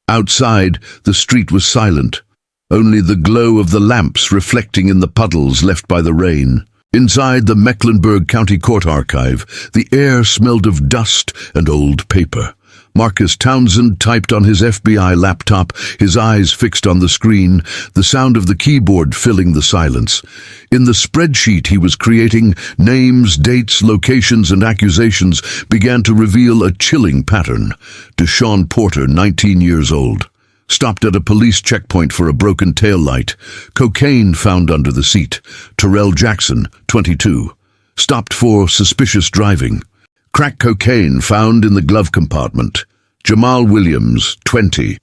Outside, the street was silent, only the glow of the lamps reflecting in the puddles left by the rain. Inside the Mecklenburg County Court Archive, the air smelled of dust and old paper. Marcus Townsend typed on his FBI laptop, his eyes fixed on the screen, the sound of the keyboard filling the silence. In the spreadsheet he was creating, names, dates, locations, and accusations began to reveal a chilling pattern. Deshaun Porter, 19 years old. Stopped at a police checkpoint for a broken taillight. Cocaine found under the seat. Terrell Jackson, 22. Stopped for suspicious driving. Crack cocaine found in the glove compartment. Jamal Williams, 20.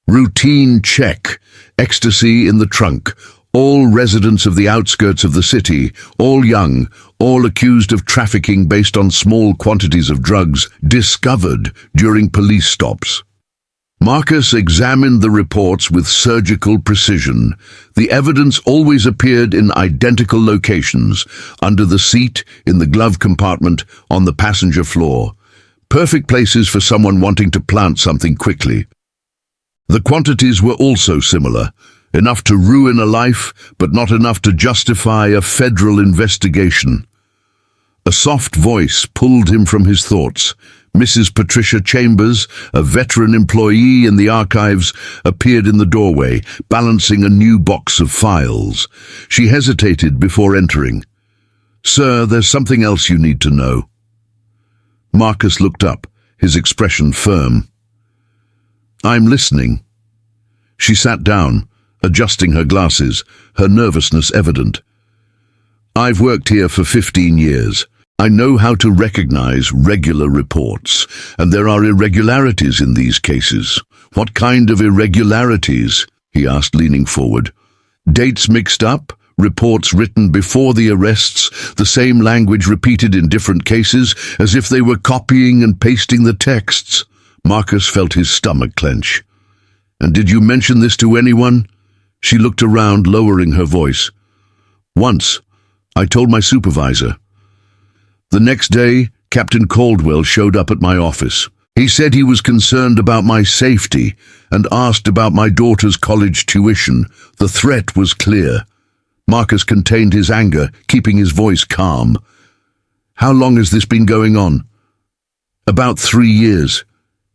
Routine check. Ecstasy in the trunk. All residents of the outskirts of the city, all young, all accused of trafficking based on small quantities of drugs, discovered during police stops. Marcus examined the reports with surgical precision. The evidence always appeared in identical locations, under the seat, in the glove compartment, on the passenger floor. Perfect places for someone wanting to plant something quickly. The quantities were also similar, enough to ruin a life, but not enough to justify a federal investigation. A soft voice pulled him from his thoughts. Mrs. Patricia Chambers, a veteran employee in the archives, appeared in the doorway, balancing a new box of files. She hesitated before entering. "Sir, there's something else you need to know." Marcus looked up, his expression firm. "I'm listening." She sat down, adjusting her glasses, her nervousness evident. "I've worked here for 15 years. I know how to recognize regular reports, and there are irregularities in these cases." "What kind of irregularities?" he asked, leaning forward. "Dates mixed up, reports written before the arrests, the same language repeated in different cases, as if they were copying and pasting the texts." Marcus felt his stomach clench. "And did you mention this to anyone?" She looked around, lowering her voice. "Once. I told my supervisor." The next day, Captain Caldwell showed up at my office. He said he was concerned about my safety and asked about my daughter's college tuition. The threat was clear. Marcus contained his anger, keeping his voice calm. How long has this been going on? About 3 years.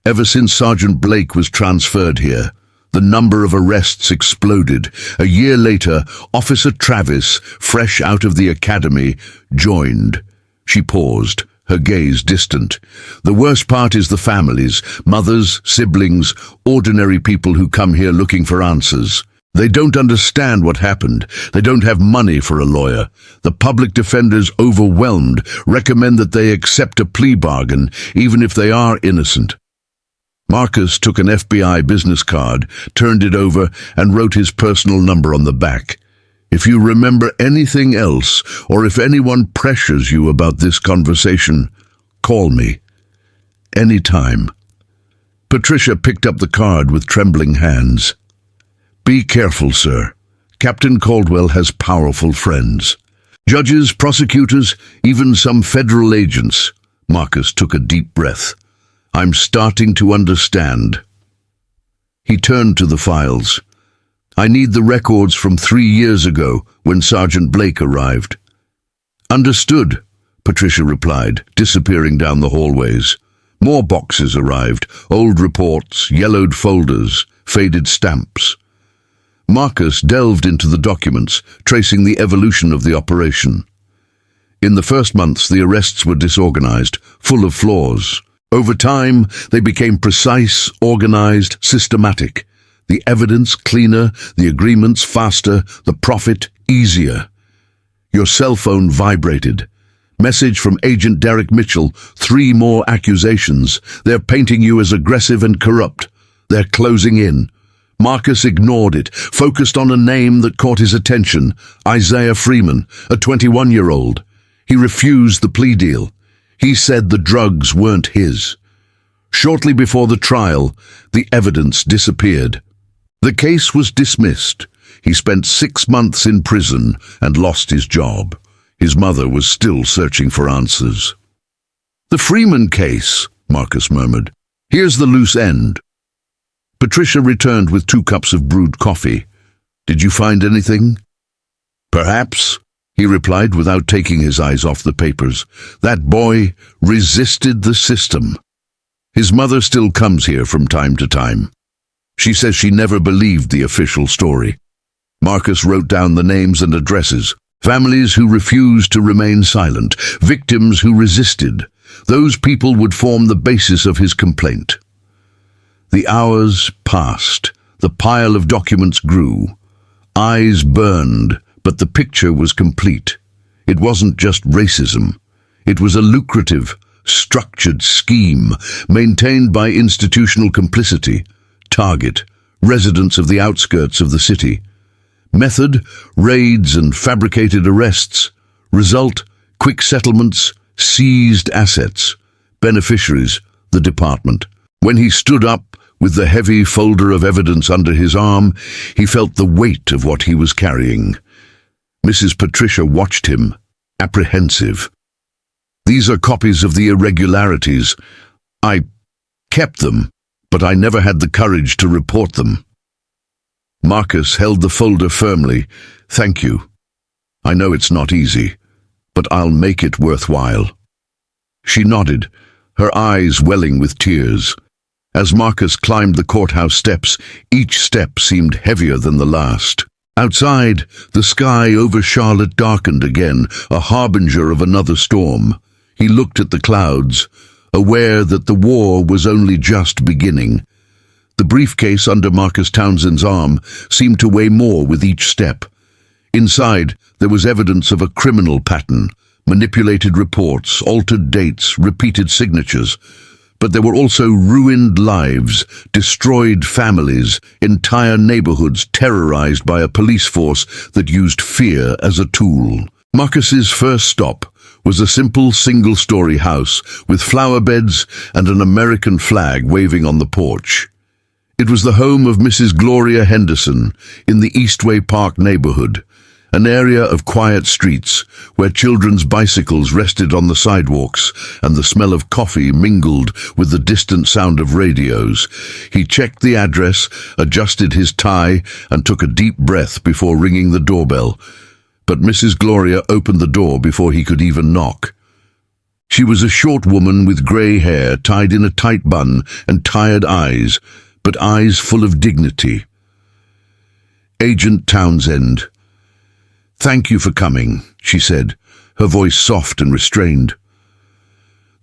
Ever since Sergeant Blake was transferred here. The number of arrests exploded. A year later, Officer Travis, fresh out of the academy, joined. She paused, her gaze distant. The worst part is the families, mothers, siblings, ordinary people who come here looking for answers. They don't understand what happened. They don't have money for a lawyer. The public defenders, overwhelmed, recommend that they accept a plea bargain, even if they are innocent. Marcus took an FBI business card, turned it over, and wrote his personal number on the back. If you remember anything else, or if anyone pressures you about this conversation, call me. Anytime. Patricia picked up the card with trembling hands. Be careful, sir. Captain Caldwell has powerful friends. Judges, prosecutors, even some federal agents. Marcus took a deep breath. I'm starting to understand. He turned to the files. I need the records from 3 years ago when Sergeant Blake arrived. Understood, Patricia replied, disappearing down the hallways. More boxes arrived, old reports, yellowed folders, faded stamps. Marcus delved into the documents, tracing the evolution of the operation. In the first months, the arrests were disorganized, full of flaws. Over time, they became precise, organized, systematic. The evidence cleaner, the agreements faster, the profit easier. Your cell phone vibrated. Message from Agent Derek Mitchell, 3 more accusations. They're painting you as aggressive and corrupt. They're closing in. Marcus ignored it, focused on a name that caught his attention, Isaiah Freeman, a 21-year-old. He refused the plea deal. He said the drugs weren't his. Shortly before the trial, the evidence disappeared. The case was dismissed. He spent 6 months in prison and lost his job. His mother was still searching for answers. The Freeman case, Marcus murmured. Here's the loose end. Patricia returned with 2 cups of brewed coffee. Did you find anything? Perhaps, he replied without taking his eyes off the papers. That boy resisted the system. His mother still comes here from time to time. She says she never believed the official story. Marcus wrote down the names and addresses. Families who refused to remain silent, victims who resisted. Those people would form the basis of his complaint. The hours passed. The pile of documents grew. Eyes burned, but the picture was complete. It wasn't just racism. It was a lucrative, structured scheme maintained by institutional complicity. Target, residents of the outskirts of the city. Method, raids and fabricated arrests. Result, quick settlements, seized assets. Beneficiaries, the department. When he stood up, with the heavy folder of evidence under his arm, he felt the weight of what he was carrying. Mrs. Patricia watched him, apprehensive. These are copies of the irregularities. I kept them, but I never had the courage to report them. Marcus held the folder firmly. Thank you. I know it's not easy, but I'll make it worthwhile. She nodded, her eyes welling with tears. As Marcus climbed the courthouse steps, each step seemed heavier than the last. Outside, the sky over Charlotte darkened again, a harbinger of another storm. He looked at the clouds, aware that the war was only just beginning. The briefcase under Marcus Townsend's arm seemed to weigh more with each step. Inside, there was evidence of a criminal pattern, manipulated reports, altered dates, repeated signatures. But there were also ruined lives, destroyed families, entire neighborhoods terrorized by a police force that used fear as a tool. Marcus's first stop was a simple single-story house with flower beds and an American flag waving on the porch. It was the home of Mrs. Gloria Henderson in the Eastway Park neighborhood, An area of quiet streets where children's bicycles rested on the sidewalks and the smell of coffee mingled with the distant sound of radios. He checked the address, adjusted his tie, and took a deep breath before ringing the doorbell. But Mrs. Gloria opened the door before he could even knock. She was a short woman with grey hair tied in a tight bun and tired eyes, but eyes full of dignity. "Agent Townsend." "Thank you for coming," she said, her voice soft and restrained.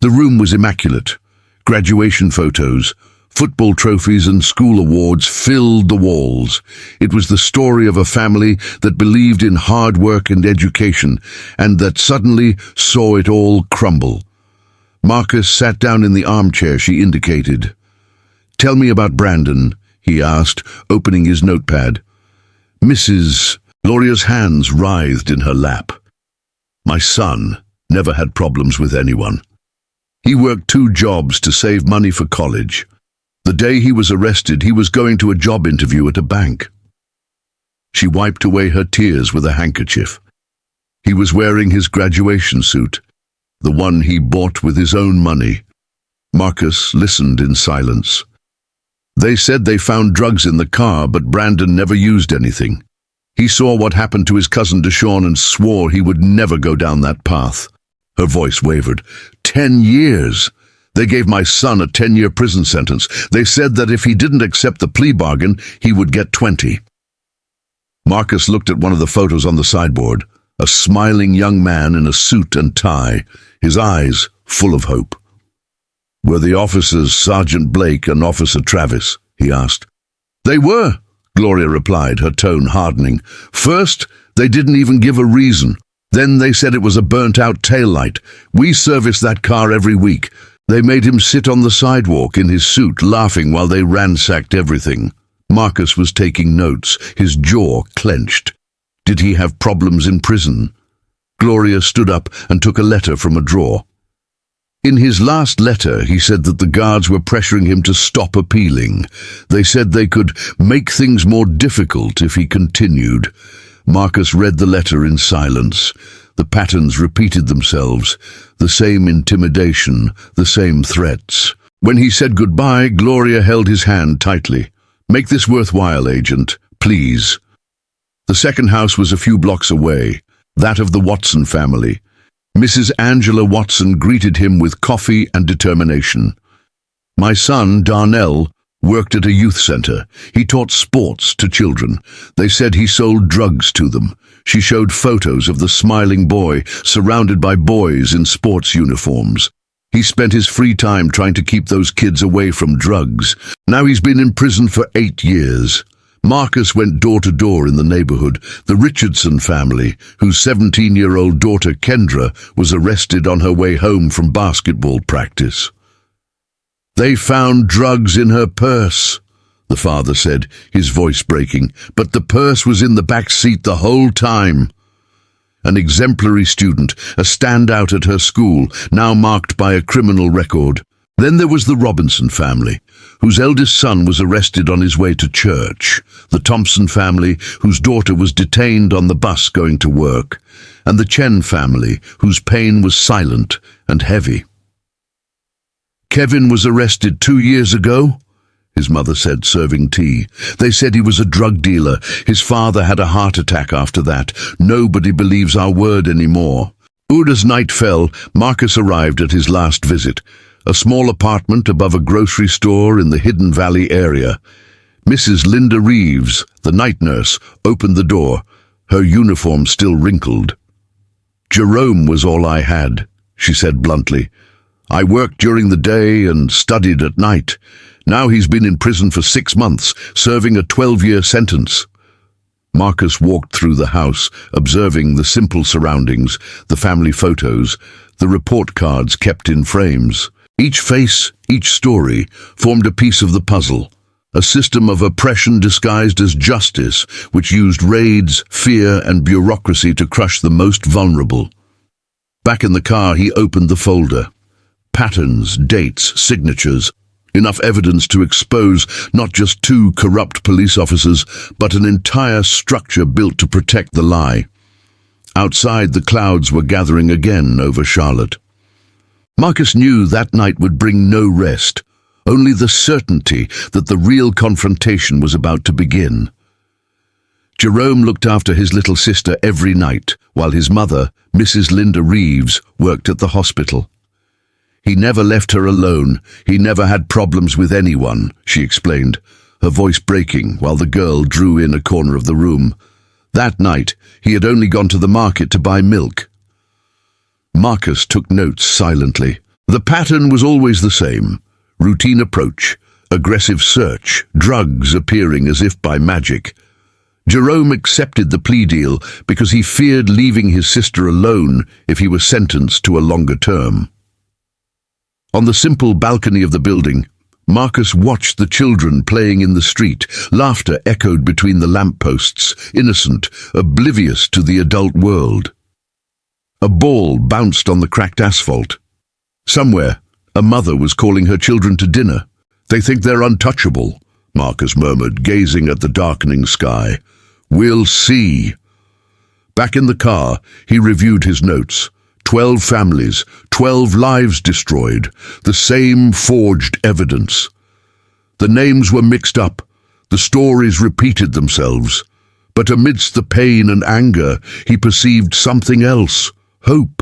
The room was immaculate. Graduation photos, football trophies and school awards filled the walls. It was the story of a family that believed in hard work and education, and that suddenly saw it all crumble. Marcus sat down in the armchair she indicated. "Tell me about Brandon," he asked, opening his notepad. Mrs. Gloria's hands writhed in her lap. "My son never had problems with anyone. He worked 2 jobs to save money for college. The day he was arrested, he was going to a job interview at a bank." She wiped away her tears with a handkerchief. He was wearing his graduation suit, the one he bought with his own money. Marcus listened in silence. "They said they found drugs in the car, but Brandon never used anything. He saw what happened to his cousin Deshawn and swore he would never go down that path." Her voice wavered. 10 years! They gave my son a 10-year prison sentence. They said that if he didn't accept the plea bargain, he would get 20. Marcus looked at one of the photos on the sideboard, a smiling young man in a suit and tie, his eyes full of hope. "Were the officers Sergeant Blake and Officer Travis?" he asked. "They were," Gloria replied, her tone hardening. "First, they didn't even give a reason. Then they said it was a burnt-out taillight. We service that car every week. They made him sit on the sidewalk in his suit, laughing while they ransacked everything." Marcus was taking notes, his jaw clenched. Did he have problems in prison? Gloria stood up and took a letter from a drawer. In his last letter, he said that the guards were pressuring him to stop appealing. They said they could make things more difficult if he continued. Marcus read the letter in silence. The patterns repeated themselves, the same intimidation, the same threats. When he said goodbye, Gloria held his hand tightly. "Make this worthwhile, Agent, please." The second house was a few blocks away, that of the Watson family. Mrs. Angela Watson greeted him with coffee and determination. "My son, Darnell, worked at a youth center. He taught sports to children. They said he sold drugs to them." She showed photos of the smiling boy surrounded by boys in sports uniforms. He spent his free time trying to keep those kids away from drugs. Now he's been in prison for 8 years. Marcus went door to door in the neighborhood. The Richardson family, whose 17-year-old daughter Kendra was arrested on her way home from basketball practice. "They found drugs in her purse," the father said, his voice breaking, "but the purse was in the back seat the whole time." An exemplary student, a standout at her school, now marked by a criminal record. Then there was the Robinson family, whose eldest son was arrested on his way to church, the Thompson family, whose daughter was detained on the bus going to work, and the Chen family, whose pain was silent and heavy. "Kevin was arrested 2 years ago," his mother said, serving tea. "They said he was a drug dealer. His father had a heart attack after that. Nobody believes our word anymore." As night fell, Marcus arrived at his last visit, a small apartment above a grocery store in the Hidden Valley area. Mrs. Linda Reeves, the night nurse, opened the door, her uniform still wrinkled. "Jerome was all I had," she said bluntly. "I worked during the day and studied at night. Now he's been in prison for 6 months, serving a 12-year sentence." Marcus walked through the house, observing the simple surroundings, the family photos, the report cards kept in frames. Each face, each story, formed a piece of the puzzle, a system of oppression disguised as justice, which used raids, fear, and bureaucracy to crush the most vulnerable. Back in the car, he opened the folder. Patterns, dates, signatures, enough evidence to expose not just 2 corrupt police officers, but an entire structure built to protect the lie. Outside, the clouds were gathering again over Charlotte. Marcus knew that night would bring no rest, only the certainty that the real confrontation was about to begin. Jerome looked after his little sister every night, while his mother, Mrs. Linda Reeves, worked at the hospital. He never left her alone. He never had problems with anyone, she explained, her voice breaking while the girl drew in a corner of the room. That night, he had only gone to the market to buy milk. Marcus took notes silently. The pattern was always the same. Routine approach, aggressive search, drugs appearing as if by magic. Jerome accepted the plea deal because he feared leaving his sister alone if he was sentenced to a longer term. On the simple balcony of the building, Marcus watched the children playing in the street. Laughter echoed between the lampposts, innocent, oblivious to the adult world. A ball bounced on the cracked asphalt. Somewhere, a mother was calling her children to dinner. "They think they're untouchable," Marcus murmured, gazing at the darkening sky. "We'll see." Back in the car, he reviewed his notes. 12 families, 12 lives destroyed, the same forged evidence. The names were mixed up, the stories repeated themselves. But amidst the pain and anger, he perceived something else. Hope.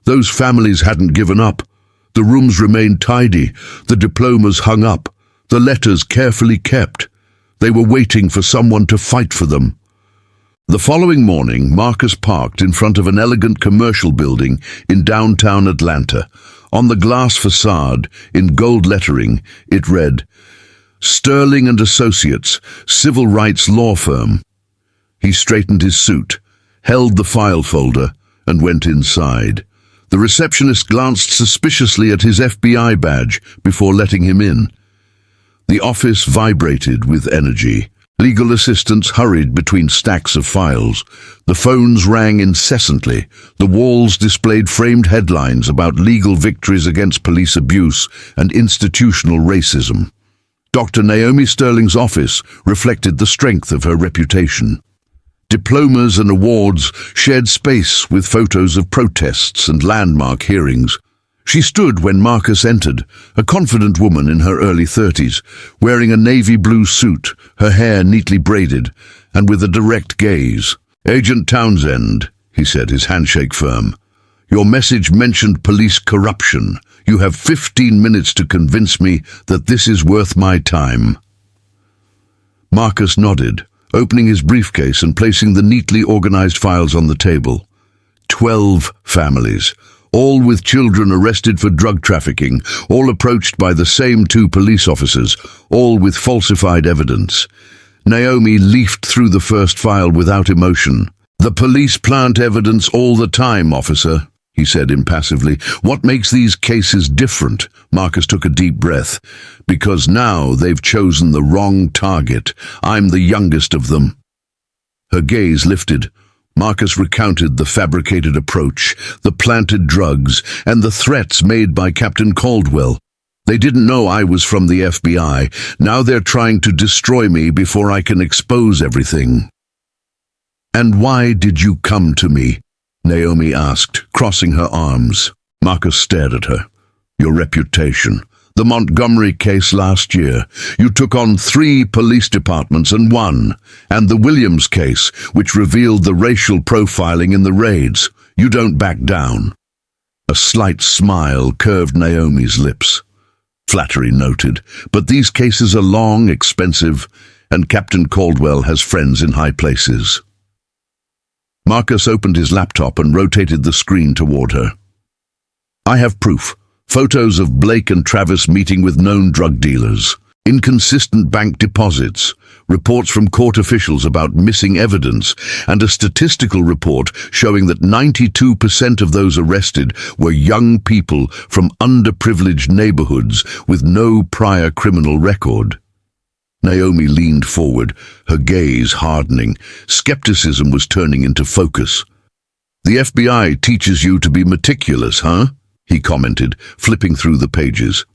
Those families hadn't given up. The rooms remained tidy, the diplomas hung up, the letters carefully kept. They were waiting for someone to fight for them. The following morning, Marcus parked in front of an elegant commercial building in downtown Atlanta. On the glass facade, in gold lettering, it read, "Sterling and Associates, Civil Rights Law Firm." He straightened his suit, held the file folder, and went inside. The receptionist glanced suspiciously at his FBI badge before letting him in. The office vibrated with energy. Legal assistants hurried between stacks of files. The phones rang incessantly. The walls displayed framed headlines about legal victories against police abuse and institutional racism. Dr. Naomi Sterling's office reflected the strength of her reputation. Diplomas and awards shared space with photos of protests and landmark hearings. She stood when Marcus entered, a confident woman in her early 30s, wearing a navy blue suit, her hair neatly braided, and with a direct gaze. "Agent Townsend," he said, his handshake firm. "Your message mentioned police corruption. You have 15 minutes to convince me that this is worth my time." Marcus nodded, opening his briefcase and placing the neatly organized files on the table. 12 families, all with children arrested for drug trafficking, all approached by the same 2 police officers, all with falsified evidence. Naomi leafed through the first file without emotion. "The police plant evidence all the time, officer," he said impassively. "What makes these cases different?" Marcus took a deep breath. "Because now they've chosen the wrong target. I'm the youngest of them." Her gaze lifted. Marcus recounted the fabricated approach, the planted drugs, and the threats made by Captain Caldwell. "They didn't know I was from the FBI. Now they're trying to destroy me before I can expose everything." "And why did you come to me?" Naomi asked, crossing her arms. Marcus stared at her. "Your reputation. The Montgomery case last year. You took on 3 police departments and won. And the Williams case, which revealed the racial profiling in the raids. You don't back down." A slight smile curved Naomi's lips. "Flattery noted, but these cases are long, expensive, and Captain Caldwell has friends in high places." Marcus opened his laptop and rotated the screen toward her. "I have proof. Photos of Blake and Travis meeting with known drug dealers, inconsistent bank deposits, reports from court officials about missing evidence, and a statistical report showing that 92% of those arrested were young people from underprivileged neighborhoods with no prior criminal record." Naomi leaned forward, her gaze hardening. Skepticism was turning into focus. "The FBI teaches you to be meticulous, huh?" he commented, flipping through the pages.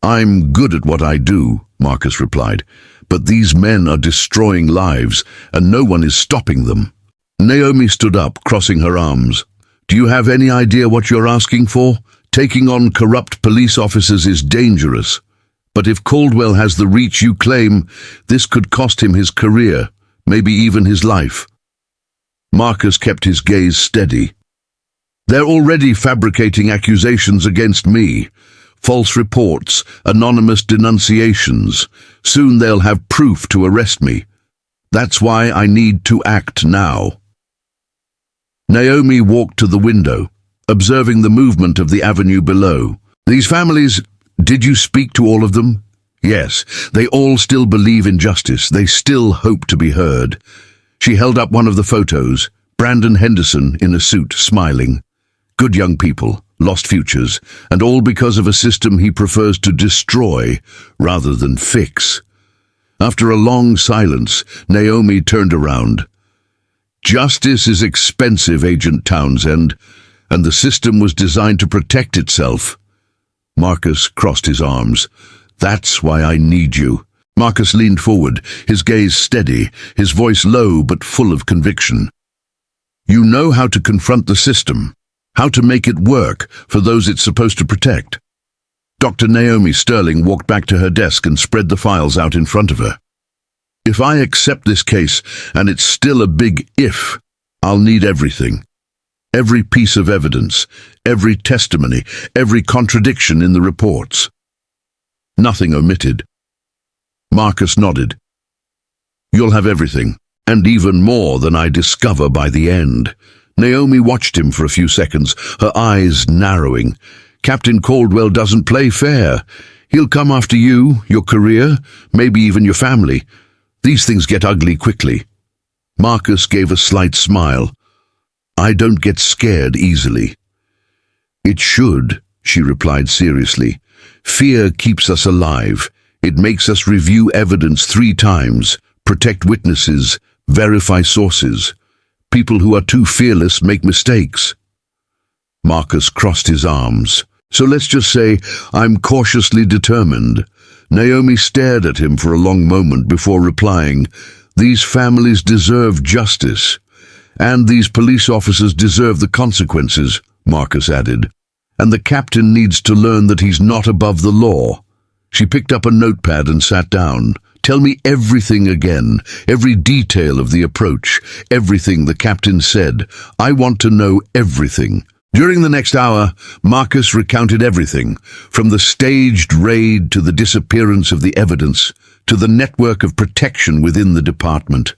"I'm good at what I do," Marcus replied, "but these men are destroying lives, and no one is stopping them." Naomi stood up, crossing her arms. Do you have any idea what you're asking for? Taking on corrupt police officers is dangerous. But if Caldwell has the reach you claim, this could cost him his career, maybe even his life. Marcus kept his gaze steady. They're already fabricating accusations against me. False reports, anonymous denunciations. Soon they'll have proof to arrest me. That's why I need to act now. Naomi walked to the window, observing the movement of the avenue below. These families, did you speak to all of them? Yes, they all still believe in justice. They still hope to be heard. She held up one of the photos, Brandon Henderson in a suit, smiling. Good young people, lost futures, and all because of a system he prefers to destroy rather than fix. After a long silence, Naomi turned around. Justice is expensive, Agent Townsend, and the system was designed to protect itself. Marcus crossed his arms. That's why I need you. Marcus leaned forward, his gaze steady, his voice low but full of conviction. You know how to confront the system, how to make it work for those it's supposed to protect. Dr. Naomi Sterling walked back to her desk and spread the files out in front of her. If I accept this case, and it's still a big if, I'll need everything. Every piece of evidence, every testimony, every contradiction in the reports. Nothing omitted. Marcus nodded. You'll have everything, and even more than I discover by the end. Naomi watched him for a few seconds, her eyes narrowing. Captain Caldwell doesn't play fair. He'll come after you, your career, maybe even your family. These things get ugly quickly. Marcus gave a slight smile. I don't get scared easily. It should, she replied seriously. Fear keeps us alive. It makes us review evidence 3 times, protect witnesses, verify sources. People who are too fearless make mistakes. Marcus crossed his arms. So let's just say I'm cautiously determined. Naomi stared at him for a long moment before replying, These families deserve justice. And these police officers deserve the consequences, Marcus added. And the captain needs to learn that he's not above the law. She picked up a notepad and sat down. Tell me everything again, every detail of the approach, everything the captain said. I want to know everything. During the next hour, Marcus recounted everything, from the staged raid to the disappearance of the evidence, to the network of protection within the department.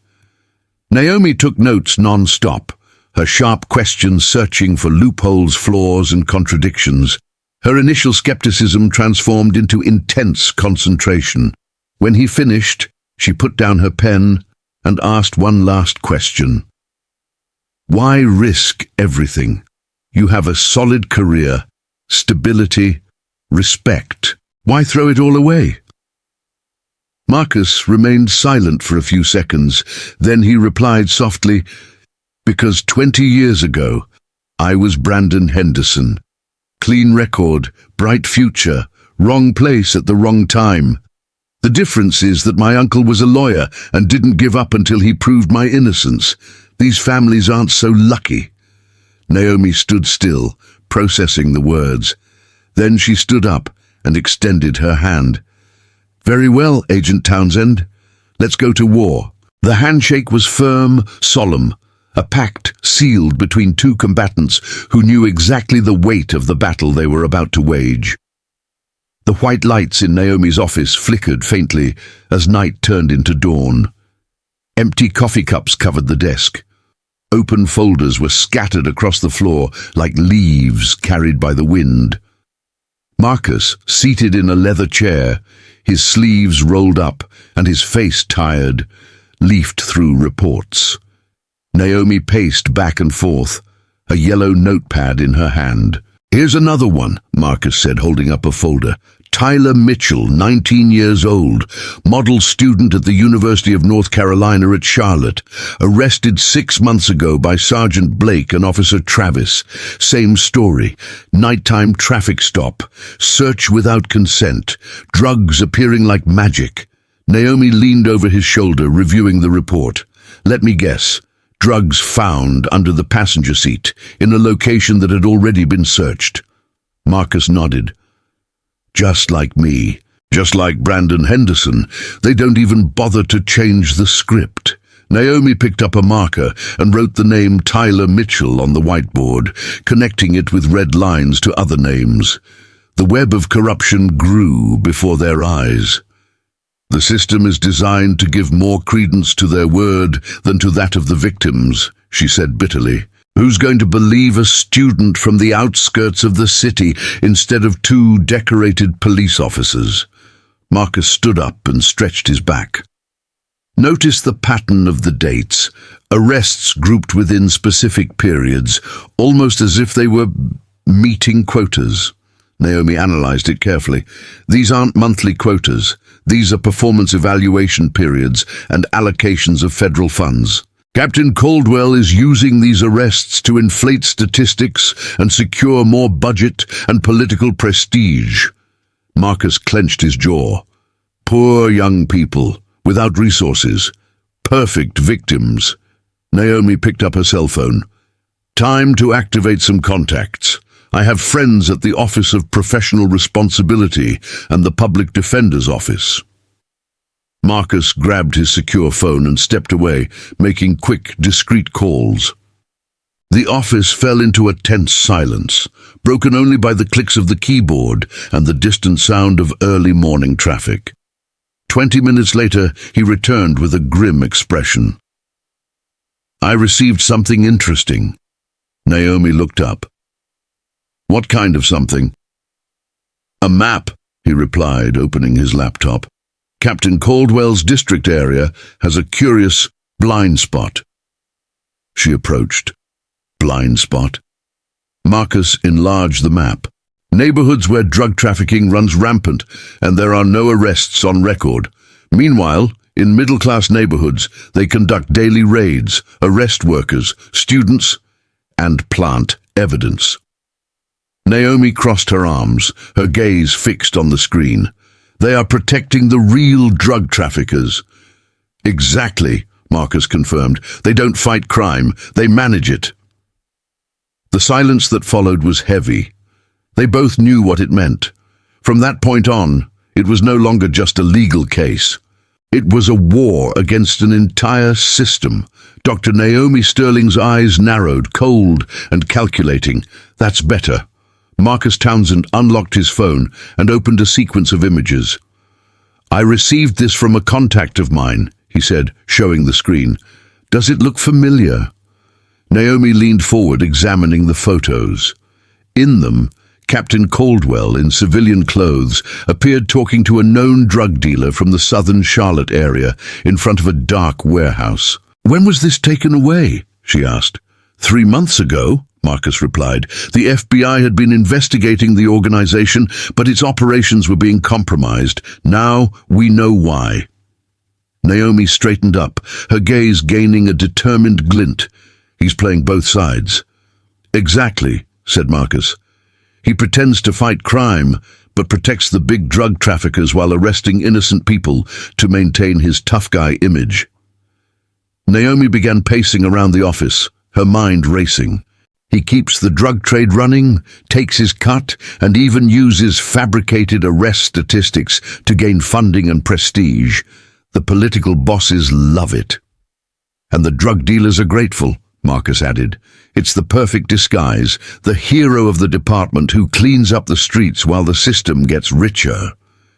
Naomi took notes non-stop, her sharp questions searching for loopholes, flaws, and contradictions. Her initial skepticism transformed into intense concentration. When he finished, she put down her pen and asked one last question. Why risk everything? You have a solid career, stability, respect. Why throw it all away? Marcus remained silent for a few seconds. Then he replied softly, Because 20 years ago, I was Brandon Henderson. Clean record, bright future, wrong place at the wrong time. The difference is that my uncle was a lawyer and didn't give up until he proved my innocence. These families aren't so lucky. Naomi stood still, processing the words. Then she stood up and extended her hand. Very well, Agent Townsend. Let's go to war. The handshake was firm, solemn, a pact sealed between 2 combatants who knew exactly the weight of the battle they were about to wage. The white lights in Naomi's office flickered faintly as night turned into dawn. Empty coffee cups covered the desk. Open folders were scattered across the floor like leaves carried by the wind. Marcus, seated in a leather chair, his sleeves rolled up and his face tired, leafed through reports. Naomi paced back and forth, a yellow notepad in her hand. Here's another one, Marcus said, holding up a folder. Tyler Mitchell, 19 years old, model student at the University of North Carolina at Charlotte, arrested 6 months ago by Sergeant Blake and Officer Travis. Same story, nighttime traffic stop, search without consent, drugs appearing like magic. Naomi leaned over his shoulder, reviewing the report. Let me guess, Drugs found under the passenger seat, in a location that had already been searched. Marcus nodded. Just like me, just like Brandon Henderson, they don't even bother to change the script. Naomi picked up a marker and wrote the name Tyler Mitchell on the whiteboard, connecting it with red lines to other names. The web of corruption grew before their eyes. The system is designed to give more credence to their word than to that of the victims, she said bitterly. Who's going to believe a student from the outskirts of the city instead of two decorated police officers? Marcus stood up and stretched his back. Notice the pattern of the dates. Arrests grouped within specific periods, almost as if they were meeting quotas. Naomi analyzed it carefully. These aren't monthly quotas. These are performance evaluation periods and allocations of federal funds. Captain Caldwell is using these arrests to inflate statistics and secure more budget and political prestige. Marcus clenched his jaw. Poor young people, without resources. Perfect victims. Naomi picked up her cell phone. Time to activate some contacts. I have friends at the Office of Professional Responsibility and the Public Defender's Office. Marcus grabbed his secure phone and stepped away, making quick, discreet calls. The office fell into a tense silence, broken only by the clicks of the keyboard and the distant sound of early morning traffic. 20 minutes later, he returned with a grim expression. I received something interesting. Naomi looked up. What kind of something? A map, he replied, opening his laptop. Captain Caldwell's district area has a curious blind spot. She approached. Blind spot? Marcus enlarged the map. Neighborhoods where drug trafficking runs rampant, and there are no arrests on record. Meanwhile, in middle-class neighborhoods, they conduct daily raids, arrest workers, students, and plant evidence. Naomi crossed her arms, her gaze fixed on the screen. They are protecting the real drug traffickers. Exactly, Marcus confirmed. They don't fight crime, they manage it. The silence that followed was heavy. They both knew what it meant. From that point on, it was no longer just a legal case. It was a war against an entire system. Dr. Naomi Sterling's eyes narrowed, cold and calculating. That's better. Marcus Townsend unlocked his phone and opened a sequence of images. I received this from a contact of mine, he said, showing the screen. Does it look familiar? Naomi leaned forward, examining the photos. In them, Captain Caldwell, in civilian clothes, appeared talking to a known drug dealer from the southern Charlotte area in front of a dark warehouse. When was this taken away? She asked. 3 months ago, Marcus replied. The FBI had been investigating the organization, but its operations were being compromised. Now we know why. Naomi straightened up, her gaze gaining a determined glint. He's playing both sides. Exactly, said Marcus. He pretends to fight crime, but protects the big drug traffickers while arresting innocent people to maintain his tough guy image. Naomi began pacing around the office, her mind racing. He keeps the drug trade running, takes his cut, and even uses fabricated arrest statistics to gain funding and prestige. The political bosses love it. And the drug dealers are grateful, Marcus added. It's the perfect disguise, the hero of the department who cleans up the streets while the system gets richer.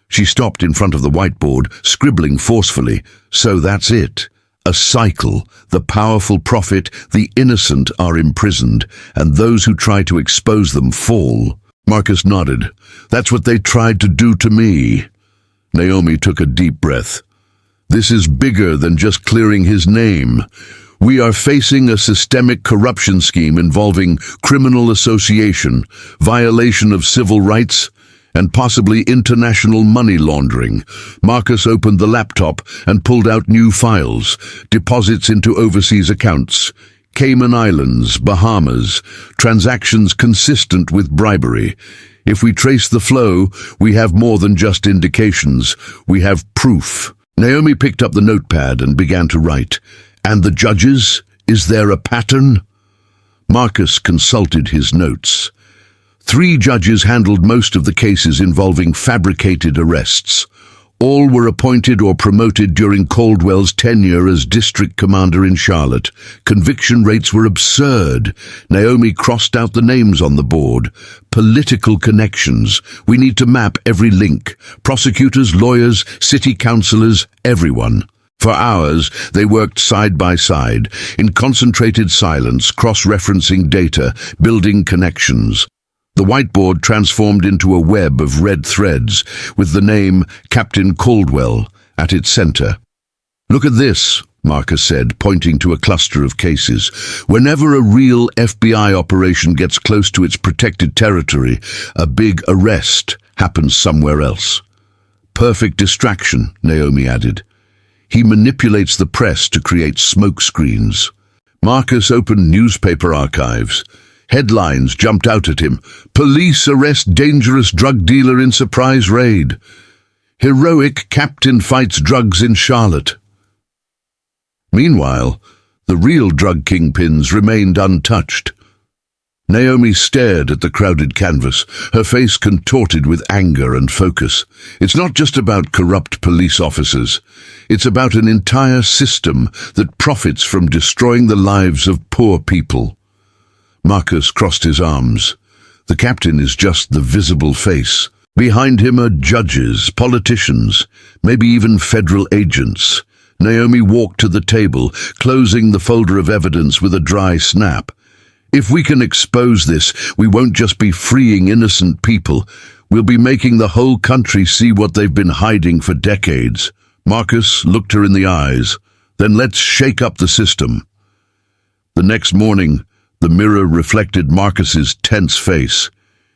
She stopped in front of the whiteboard, scribbling forcefully. So that's it. A cycle. The powerful profit, the innocent are imprisoned, and those who try to expose them fall. Marcus nodded. That's what they tried to do to me. Naomi took a deep breath. This is bigger than just clearing his name. We are facing a systemic corruption scheme involving criminal association, violation of civil rights, and possibly international money laundering. Marcus opened the laptop and pulled out new files, deposits into overseas accounts, Cayman Islands, Bahamas, transactions consistent with bribery. If we trace the flow, we have more than just indications. We have proof. Naomi picked up the notepad and began to write. And the judges? Is there a pattern? Marcus consulted his notes. 3 judges handled most of the cases involving fabricated arrests. All were appointed or promoted during Caldwell's tenure as district commander in Charlotte. Conviction rates were absurd. Naomi crossed out the names on the board. Political connections. We need to map every link. Prosecutors, lawyers, city councillors, everyone. For hours, they worked side by side, in concentrated silence, cross-referencing data, building connections. The whiteboard transformed into a web of red threads, with the name Captain Caldwell at its center. "Look at this," Marcus said, pointing to a cluster of cases. "Whenever a real FBI operation gets close to its protected territory, a big arrest happens somewhere else." "Perfect distraction," Naomi added. "He manipulates the press to create smoke screens." Marcus opened newspaper archives. Headlines jumped out at him. "Police arrest dangerous drug dealer in surprise raid." "Heroic captain fights drugs in Charlotte." Meanwhile, the real drug kingpins remained untouched. Naomi stared at the crowded canvas, her face contorted with anger and focus. It's not just about corrupt police officers. It's about an entire system that profits from destroying the lives of poor people. Marcus crossed his arms. The captain is just the visible face. Behind him are judges, politicians, maybe even federal agents. Naomi walked to the table, closing the folder of evidence with a dry snap. "If we can expose this, we won't just be freeing innocent people. We'll be making the whole country see what they've been hiding for decades." Marcus looked her in the eyes. "Then let's shake up the system." The next morning, the mirror reflected Marcus's tense face.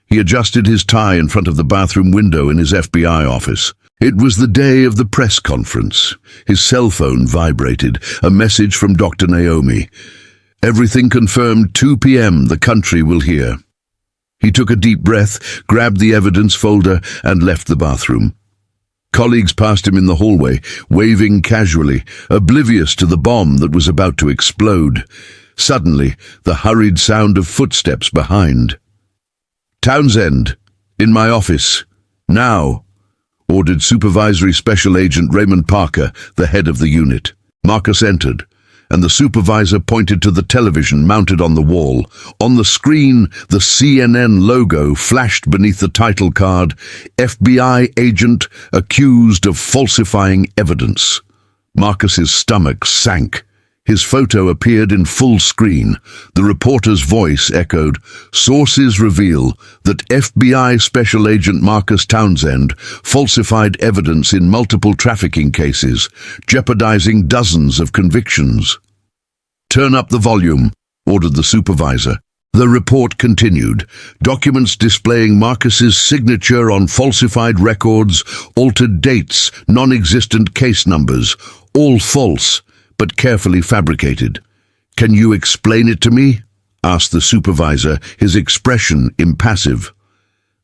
He adjusted his tie in front of the bathroom window in his FBI office. It was the day of the press conference. His cell phone vibrated, a message from Dr. Naomi. "Everything confirmed, 2 p.m. the country will hear." He took a deep breath, grabbed the evidence folder, and left the bathroom. Colleagues passed him in the hallway, waving casually, oblivious to the bomb that was about to explode. Suddenly, the hurried sound of footsteps behind. "Townsend, in my office, now," ordered Supervisory Special Agent Raymond Parker, the head of the unit. Marcus entered, and the supervisor pointed to the television mounted on the wall. On the screen, the CNN logo flashed beneath the title card, "FBI agent accused of falsifying evidence." Marcus's stomach sank. His photo appeared in full screen. The reporter's voice echoed, "Sources reveal that FBI Special Agent Marcus Townsend falsified evidence in multiple trafficking cases, jeopardizing dozens of convictions." "Turn up the volume," ordered the supervisor. The report continued. Documents displaying Marcus's signature on falsified records, altered dates, non-existent case numbers, all false, but carefully fabricated. "Can you explain it to me?" asked the supervisor, his expression impassive.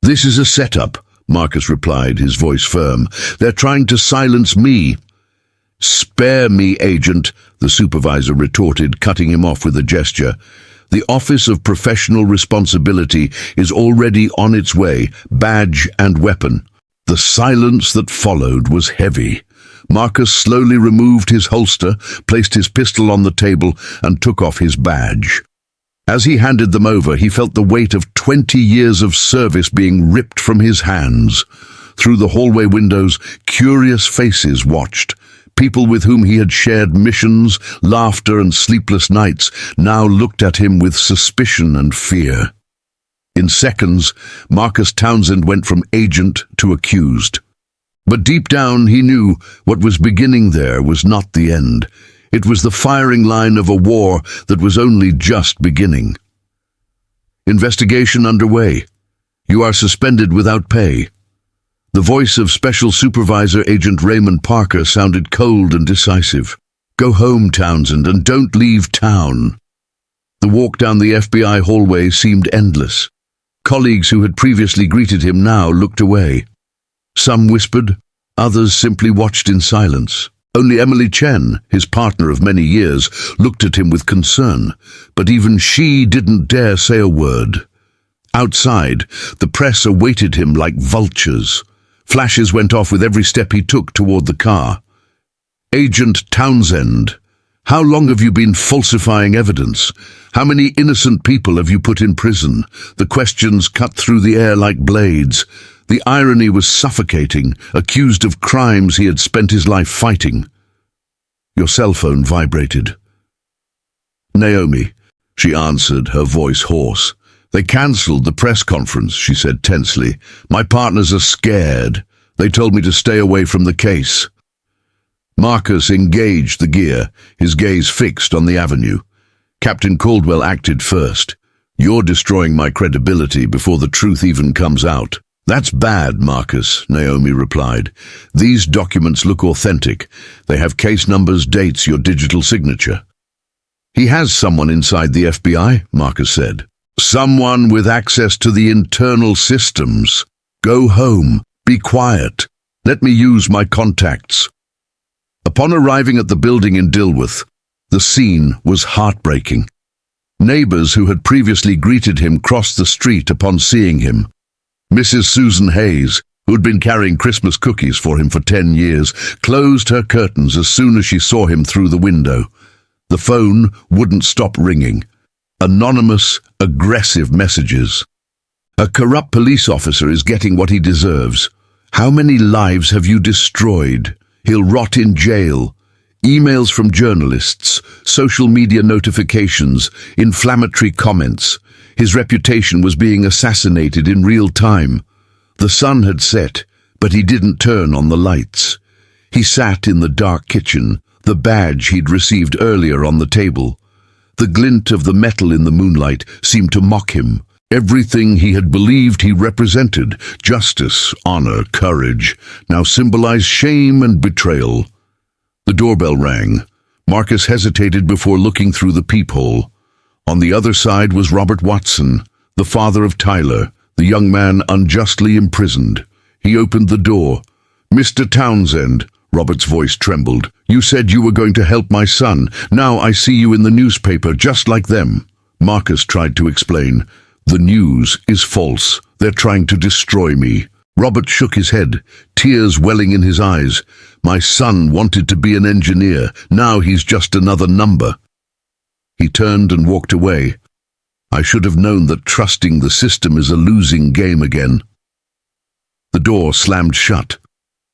"This is a setup," Marcus replied, his voice firm. "They're trying to silence me." "Spare me, agent," the supervisor retorted, cutting him off with a gesture. "The Office of Professional Responsibility is already on its way, badge and weapon." The silence that followed was heavy. Marcus slowly removed his holster, placed his pistol on the table, and took off his badge. As he handed them over, he felt the weight of 20 years of service being ripped from his hands. Through the hallway windows, curious faces watched. People with whom he had shared missions, laughter, and sleepless nights now looked at him with suspicion and fear. In seconds, Marcus Townsend went from agent to accused. But deep down he knew what was beginning there was not the end. It was the firing line of a war that was only just beginning. "Investigation underway. You are suspended without pay." The voice of Special Supervisor Agent Raymond Parker sounded cold and decisive. "Go home, Townsend, and don't leave town." The walk down the FBI hallway seemed endless. Colleagues who had previously greeted him now looked away. Some whispered, others simply watched in silence. Only Emily Chen, his partner of many years, looked at him with concern, but even she didn't dare say a word. Outside, the press awaited him like vultures. Flashes went off with every step he took toward the car. "Agent Townsend, how long have you been falsifying evidence? How many innocent people have you put in prison?" The questions cut through the air like blades. The irony was suffocating, accused of crimes he had spent his life fighting. Your cell phone vibrated. "Naomi," she answered, her voice hoarse. "They cancelled the press conference," she said tensely. "My partners are scared. They told me to stay away from the case." Marcus engaged the gear, his gaze fixed on the avenue. Captain Caldwell acted first. "You're destroying my credibility before the truth even comes out." "That's bad, Marcus," Naomi replied. "These documents look authentic. They have case numbers, dates, your digital signature." "He has someone inside the FBI," Marcus said. "Someone with access to the internal systems. Go home. Be quiet. Let me use my contacts." Upon arriving at the building in Dilworth, the scene was heartbreaking. Neighbors who had previously greeted him crossed the street upon seeing him. Mrs. Susan Hayes, who had been carrying Christmas cookies for him for 10 years, closed her curtains as soon as she saw him through the window. The phone wouldn't stop ringing. Anonymous, aggressive messages. "A corrupt police officer is getting what he deserves. How many lives have you destroyed? He'll rot in jail." Emails from journalists, social media notifications, inflammatory comments. His reputation was being assassinated in real time. The sun had set, but he didn't turn on the lights. He sat in the dark kitchen, the badge he'd received earlier on the table. The glint of the metal in the moonlight seemed to mock him. Everything he had believed he represented, justice, honor, courage, now symbolized shame and betrayal. The doorbell rang. Marcus hesitated before looking through the peephole. On the other side was Robert Watson, the father of Tyler, the young man unjustly imprisoned. He opened the door. "Mr. Townsend," Robert's voice trembled. "You said you were going to help my son. Now I see you in the newspaper just like them." Marcus tried to explain. "The news is false. They're trying to destroy me." Robert shook his head, tears welling in his eyes. "My son wanted to be an engineer. Now he's just another number." He turned and walked away. "I should have known that trusting the system is a losing game again." The door slammed shut.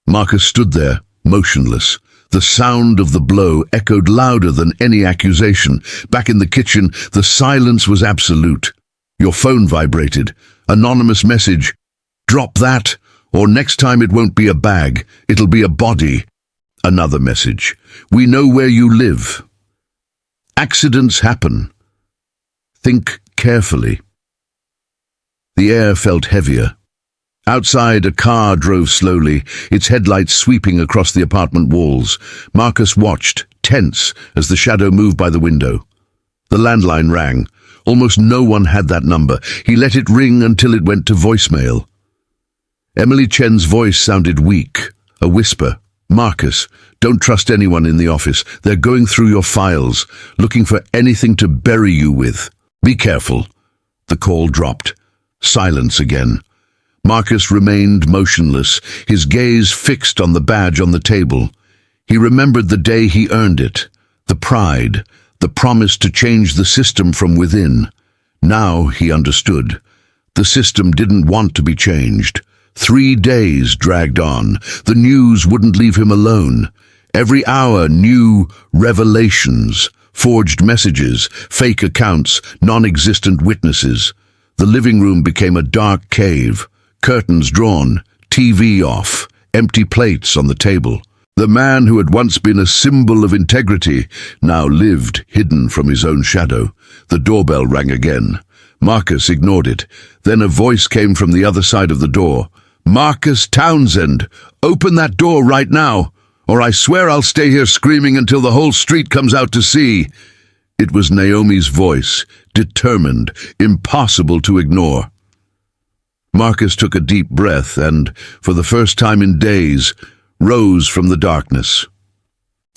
Marcus stood there, motionless. The sound of the blow echoed louder than any accusation. Back in the kitchen, the silence was absolute. Your phone vibrated. Anonymous message. "Drop that, or next time it won't be a bag, it'll be a body." Another message. "We know where you live. Accidents happen. Think carefully." The air felt heavier. Outside, a car drove slowly, its headlights sweeping across the apartment walls. Marcus watched, tense, as the shadow moved by the window. The landline rang. Almost no one had that number. He let it ring until it went to voicemail. Emily Chen's voice sounded weak, a whisper. "Marcus, don't trust anyone in the office. They're going through your files, looking for anything to bury you with. Be careful." The call dropped. Silence again. Marcus remained motionless, his gaze fixed on the badge on the table. He remembered the day he earned it, the pride, the promise to change the system from within. Now he understood. The system didn't want to be changed. 3 days dragged on. The news wouldn't leave him alone. Every hour, new revelations, forged messages, fake accounts, non-existent witnesses. The living room became a dark cave. Curtains drawn, TV off, empty plates on the table. The man who had once been a symbol of integrity now lived hidden from his own shadow. The doorbell rang again. Marcus ignored it. Then a voice came from the other side of the door. "Marcus Townsend, open that door right now, or I swear I'll stay here screaming until the whole street comes out to see." It was Naomi's voice, determined, impossible to ignore. Marcus took a deep breath and, for the first time in days, rose from the darkness.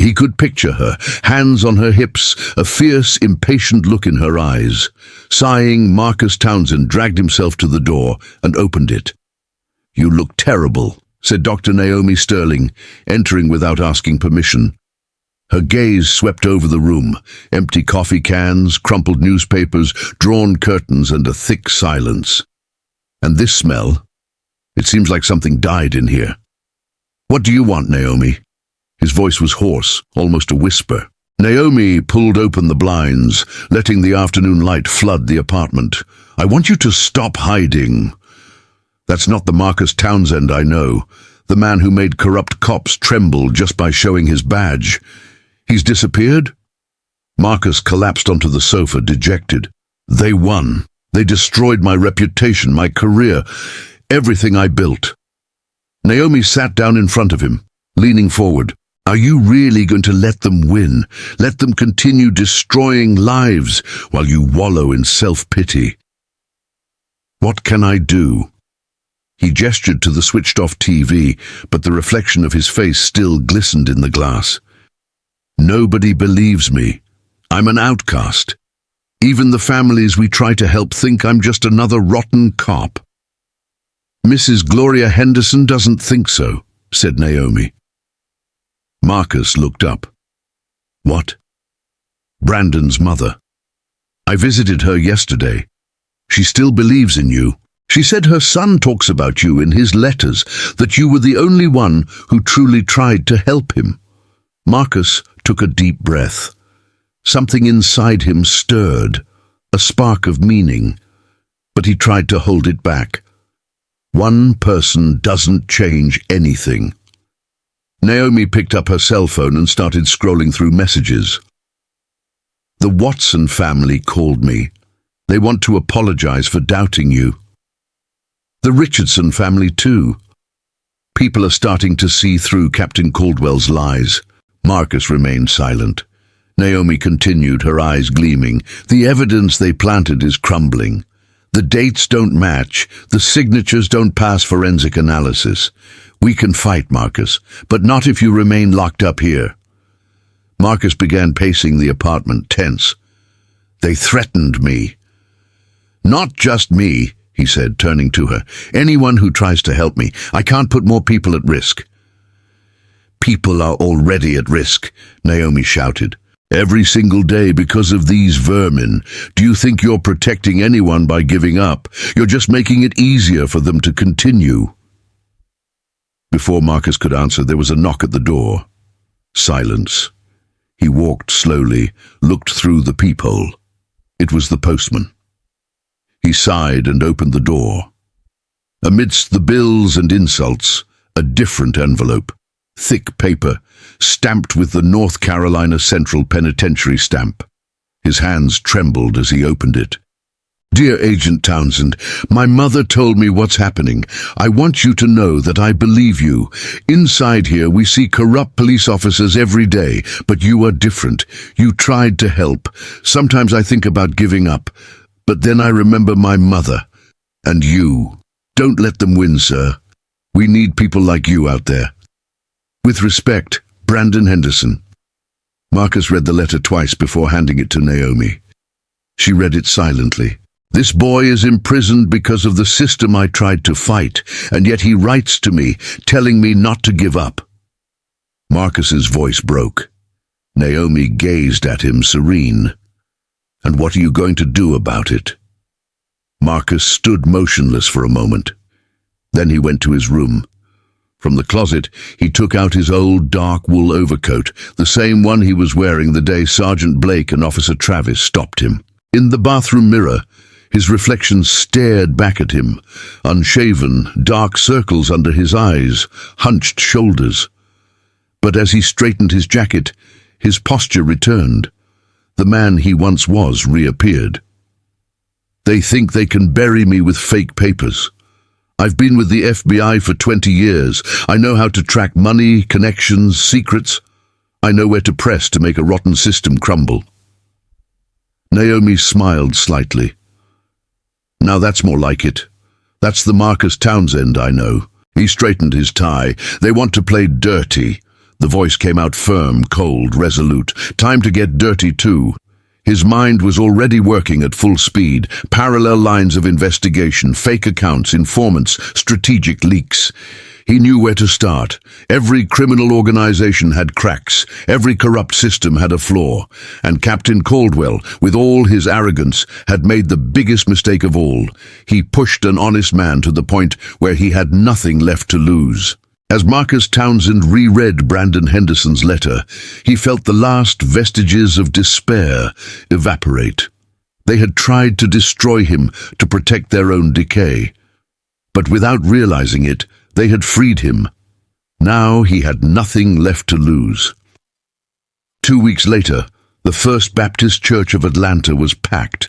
He could picture her, hands on her hips, a fierce, impatient look in her eyes. Sighing, Marcus Townsend dragged himself to the door and opened it. "You look terrible," said Dr. Naomi Sterling, entering without asking permission. Her gaze swept over the room, empty coffee cans, crumpled newspapers, drawn curtains, and a thick silence. "And this smell? It seems like something died in here." "What do you want, Naomi?" His voice was hoarse, almost a whisper. Naomi pulled open the blinds, letting the afternoon light flood the apartment. "I want you to stop hiding. That's not the Marcus Townsend I know, the man who made corrupt cops tremble just by showing his badge. He's disappeared?" Marcus collapsed onto the sofa, dejected. "They won. They destroyed my reputation, my career, everything I built." Naomi sat down in front of him, leaning forward. "Are you really going to let them win? Let them continue destroying lives while you wallow in self-pity?" "What can I do?" He gestured to the switched-off TV, but the reflection of his face still glistened in the glass. "Nobody believes me. I'm an outcast. Even the families we try to help think I'm just another rotten cop." "Mrs. Gloria Henderson doesn't think so," said Naomi. Marcus looked up. "What?" "Brandon's mother. I visited her yesterday. She still believes in you. She said her son talks about you in his letters, that you were the only one who truly tried to help him." Marcus took a deep breath. Something inside him stirred, a spark of meaning, but he tried to hold it back. One person doesn't change anything. Naomi picked up her cell phone and started scrolling through messages. "The Watson family called me. They want to apologize for doubting you. The Richardson family too. People are starting to see through Captain Caldwell's lies." Marcus remained silent. Naomi continued, her eyes gleaming. "The evidence they planted is crumbling. The dates don't match. The signatures don't pass forensic analysis. We can fight, Marcus, but not if you remain locked up here." Marcus began pacing the apartment, tense. "They threatened me." "Not just me," he said, turning to her. "Anyone who tries to help me. I can't put more people at risk." "People are already at risk," Naomi shouted. "Every single day because of these vermin. Do you think you're protecting anyone by giving up? You're just making it easier for them to continue." Before Marcus could answer, there was a knock at the door. Silence. He walked slowly, looked through the peephole. It was the postman. He sighed and opened the door. Amidst the bills and insults, a different envelope. Thick paper, stamped with the North Carolina Central Penitentiary stamp. His hands trembled as he opened it. "Dear Agent Townsend, my mother told me what's happening. I want you to know that I believe you. Inside here we see corrupt police officers every day, but you are different. You tried to help. Sometimes I think about giving up, but then I remember my mother. And you. Don't let them win, sir. We need people like you out there. With respect, Brandon Henderson." Marcus read the letter twice before handing it to Naomi. She read it silently. "This boy is imprisoned because of the system I tried to fight, and yet he writes to me, telling me not to give up." Marcus's voice broke. Naomi gazed at him, serene. "And what are you going to do about it?" Marcus stood motionless for a moment. Then he went to his room. From the closet, he took out his old dark wool overcoat, the same one he was wearing the day Sergeant Blake and Officer Travis stopped him. In the bathroom mirror, his reflection stared back at him, unshaven, dark circles under his eyes, hunched shoulders. But as he straightened his jacket, his posture returned. The man he once was reappeared. "They think they can bury me with fake papers. I've been with the FBI for 20 years. I know how to track money, connections, secrets. I know where to press to make a rotten system crumble." Naomi smiled slightly. "Now that's more like it. That's the Marcus Townsend I know." He straightened his tie. "They want to play dirty. The voice came out firm, cold, resolute. Time to get dirty too. His mind was already working at full speed. Parallel lines of investigation, fake accounts, informants, strategic leaks. He knew where to start. Every criminal organization had cracks. Every corrupt system had a flaw. And Captain Caldwell, with all his arrogance, had made the biggest mistake of all. He pushed an honest man to the point where he had nothing left to lose. As Marcus Townsend reread Brandon Henderson's letter, he felt the last vestiges of despair evaporate. They had tried to destroy him to protect their own decay. But without realizing it, they had freed him. Now he had nothing left to lose. 2 weeks later, the First Baptist Church of Atlanta was packed.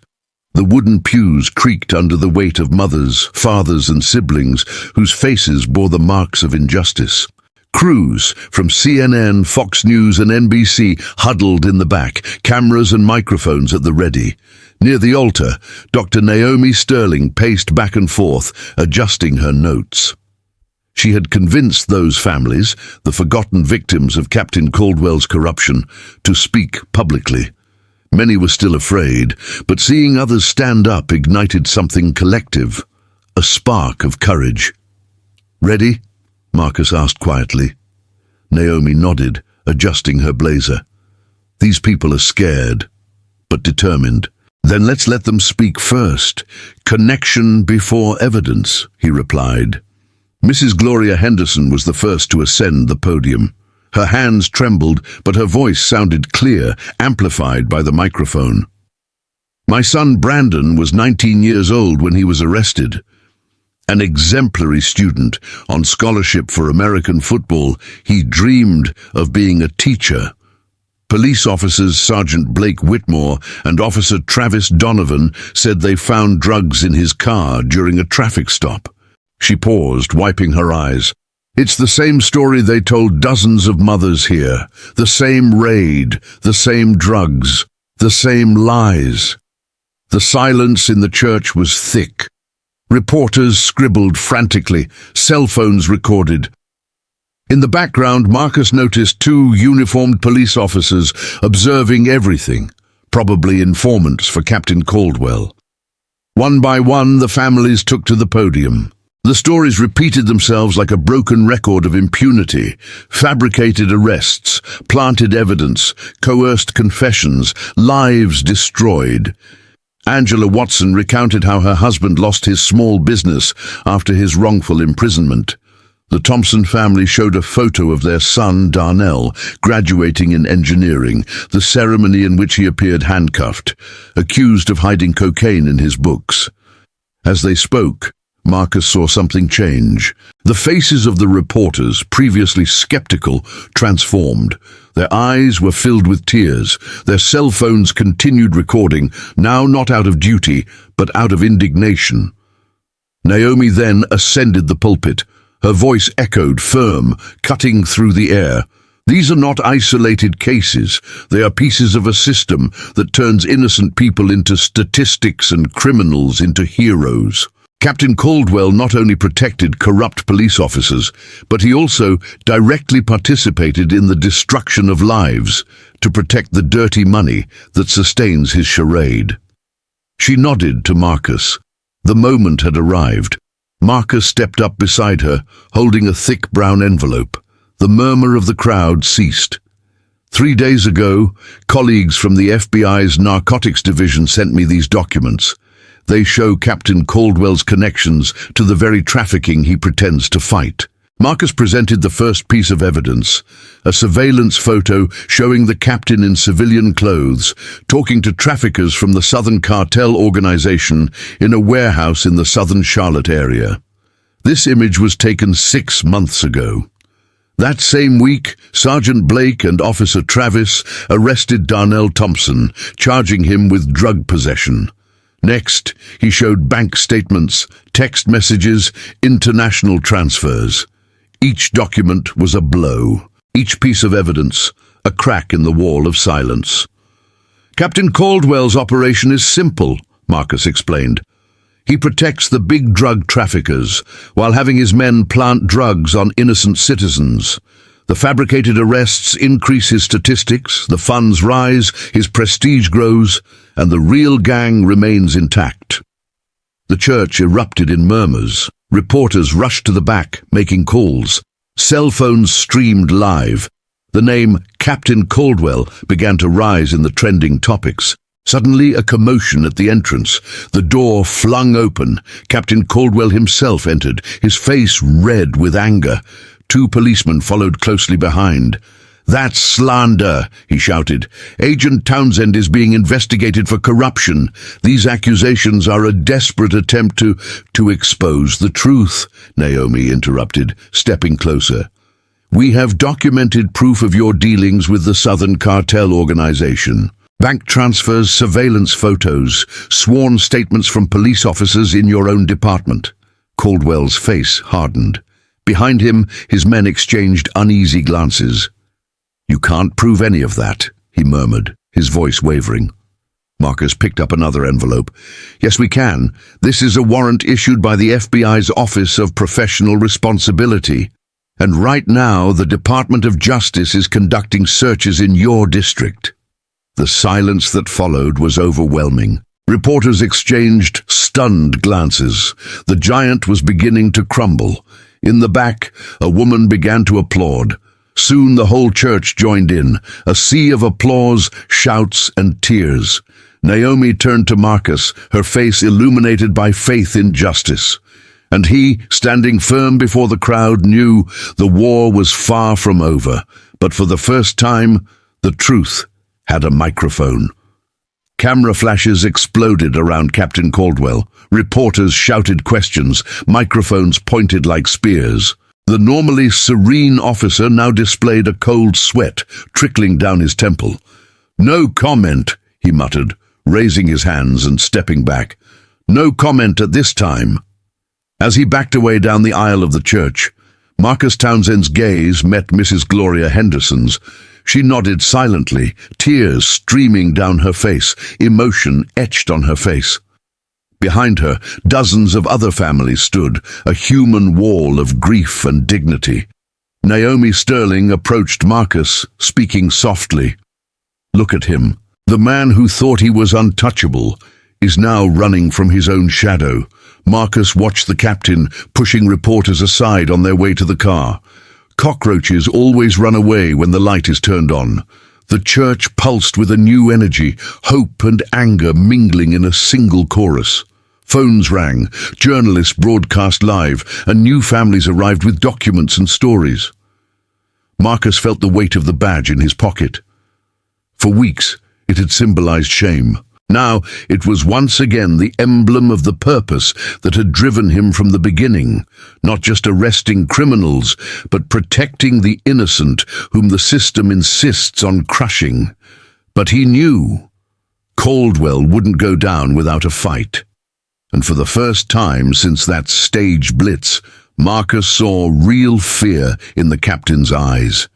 The wooden pews creaked under the weight of mothers, fathers, and siblings whose faces bore the marks of injustice. Crews from CNN, Fox News, and NBC huddled in the back, cameras and microphones at the ready. Near the altar, Dr. Naomi Sterling paced back and forth, adjusting her notes. She had convinced those families, the forgotten victims of Captain Caldwell's corruption, to speak publicly. Many were still afraid, but seeing others stand up ignited something collective, a spark of courage. "Ready?" Marcus asked quietly. Naomi nodded, adjusting her blazer. "These people are scared, but determined." "Then let's let them speak first. Connection before evidence," he replied. Mrs. Gloria Henderson was the first to ascend the podium. Her hands trembled, but her voice sounded clear, amplified by the microphone. "My son Brandon was 19 years old when he was arrested. An exemplary student on scholarship for American football, he dreamed of being a teacher. Police officers Sergeant Blake Whitmore and Officer Travis Donovan said they found drugs in his car during a traffic stop." She paused, wiping her eyes. "It's the same story they told dozens of mothers here. The same raid, the same drugs, the same lies." The silence in the church was thick. Reporters scribbled frantically, cell phones recorded. In the background, Marcus noticed 2 uniformed police officers observing everything, probably informants for Captain Caldwell. One by one, the families took to the podium. The stories repeated themselves like a broken record of impunity: fabricated arrests, planted evidence, coerced confessions, lives destroyed. Angela Watson recounted how her husband lost his small business after his wrongful imprisonment. The Thompson family showed a photo of their son, Darnell, graduating in engineering, the ceremony in which he appeared handcuffed, accused of hiding cocaine in his books. As they spoke, Marcus saw something change. The faces of the reporters, previously skeptical, transformed. Their eyes were filled with tears. Their cell phones continued recording, now not out of duty, but out of indignation. Naomi then ascended the pulpit. Her voice echoed, firm, cutting through the air. "These are not isolated cases. They are pieces of a system that turns innocent people into statistics and criminals into heroes. Captain Caldwell not only protected corrupt police officers, but he also directly participated in the destruction of lives to protect the dirty money that sustains his charade." She nodded to Marcus. The moment had arrived. Marcus stepped up beside her, holding a thick brown envelope. The murmur of the crowd ceased. 3 days ago, colleagues from the FBI's Narcotics Division sent me these documents. They show Captain Caldwell's connections to the very trafficking he pretends to fight. Marcus presented the first piece of evidence, a surveillance photo showing the captain in civilian clothes, talking to traffickers from the Southern Cartel organization in a warehouse in the southern Charlotte area. This image was taken 6 months ago. That same week, Sergeant Blake and Officer Travis arrested Darnell Thompson, charging him with drug possession. Next, he showed bank statements, text messages, international transfers. Each document was a blow. Each piece of evidence, a crack in the wall of silence. "Captain Caldwell's operation is simple," Marcus explained. "He protects the big drug traffickers while having his men plant drugs on innocent citizens. The fabricated arrests increase his statistics, the funds rise, his prestige grows, and the real gang remains intact. The church erupted in murmurs. Reporters rushed to the back, making calls. Cell phones streamed live. The name Captain Caldwell began to rise in the trending topics. Suddenly, a commotion at the entrance. The door flung open. Captain Caldwell himself entered, his face red with anger. 2 policemen followed closely behind. "That's slander," he shouted. "Agent Townsend is being investigated for corruption. These accusations are a desperate attempt to expose the truth," Naomi interrupted, stepping closer. "We have documented proof of your dealings with the Southern Cartel Organization. Bank transfers, surveillance photos, sworn statements from police officers in your own department." Caldwell's face hardened. Behind him, his men exchanged uneasy glances. "You can't prove any of that," he murmured, his voice wavering. Marcus picked up another envelope. "Yes, we can. This is a warrant issued by the FBI's Office of Professional Responsibility. And right now, the Department of Justice is conducting searches in your district." The silence that followed was overwhelming. Reporters exchanged stunned glances. The giant was beginning to crumble. In the back, a woman began to applaud. Soon the whole church joined in, a sea of applause, shouts, and tears. Naomi turned to Marcus, her face illuminated by faith in justice. And he, standing firm before the crowd, knew the war was far from over. But for the first time, the truth had a microphone. Camera flashes exploded around Captain Caldwell. Reporters shouted questions, microphones pointed like spears. The normally serene officer now displayed a cold sweat trickling down his temple. "No comment," he muttered, raising his hands and stepping back. "No comment at this time." As he backed away down the aisle of the church, Marcus Townsend's gaze met Mrs. Gloria Henderson's. She nodded silently, tears streaming down her face, emotion etched on her face. Behind her, dozens of other families stood, a human wall of grief and dignity. Naomi Sterling approached Marcus, speaking softly. "Look at him. The man who thought he was untouchable is now running from his own shadow." Marcus watched the captain pushing reporters aside on their way to the car. Cockroaches always run away when the light is turned on. The church pulsed with a new energy, hope and anger mingling in a single chorus. Phones rang, journalists broadcast live, and new families arrived with documents and stories. Marcus felt the weight of the badge in his pocket. For weeks, it had symbolized shame. Now, it was once again the emblem of the purpose that had driven him from the beginning, not just arresting criminals, but protecting the innocent whom the system insists on crushing. But he knew Caldwell wouldn't go down without a fight. And for the first time since that stage blitz, Marcus saw real fear in the captain's eyes.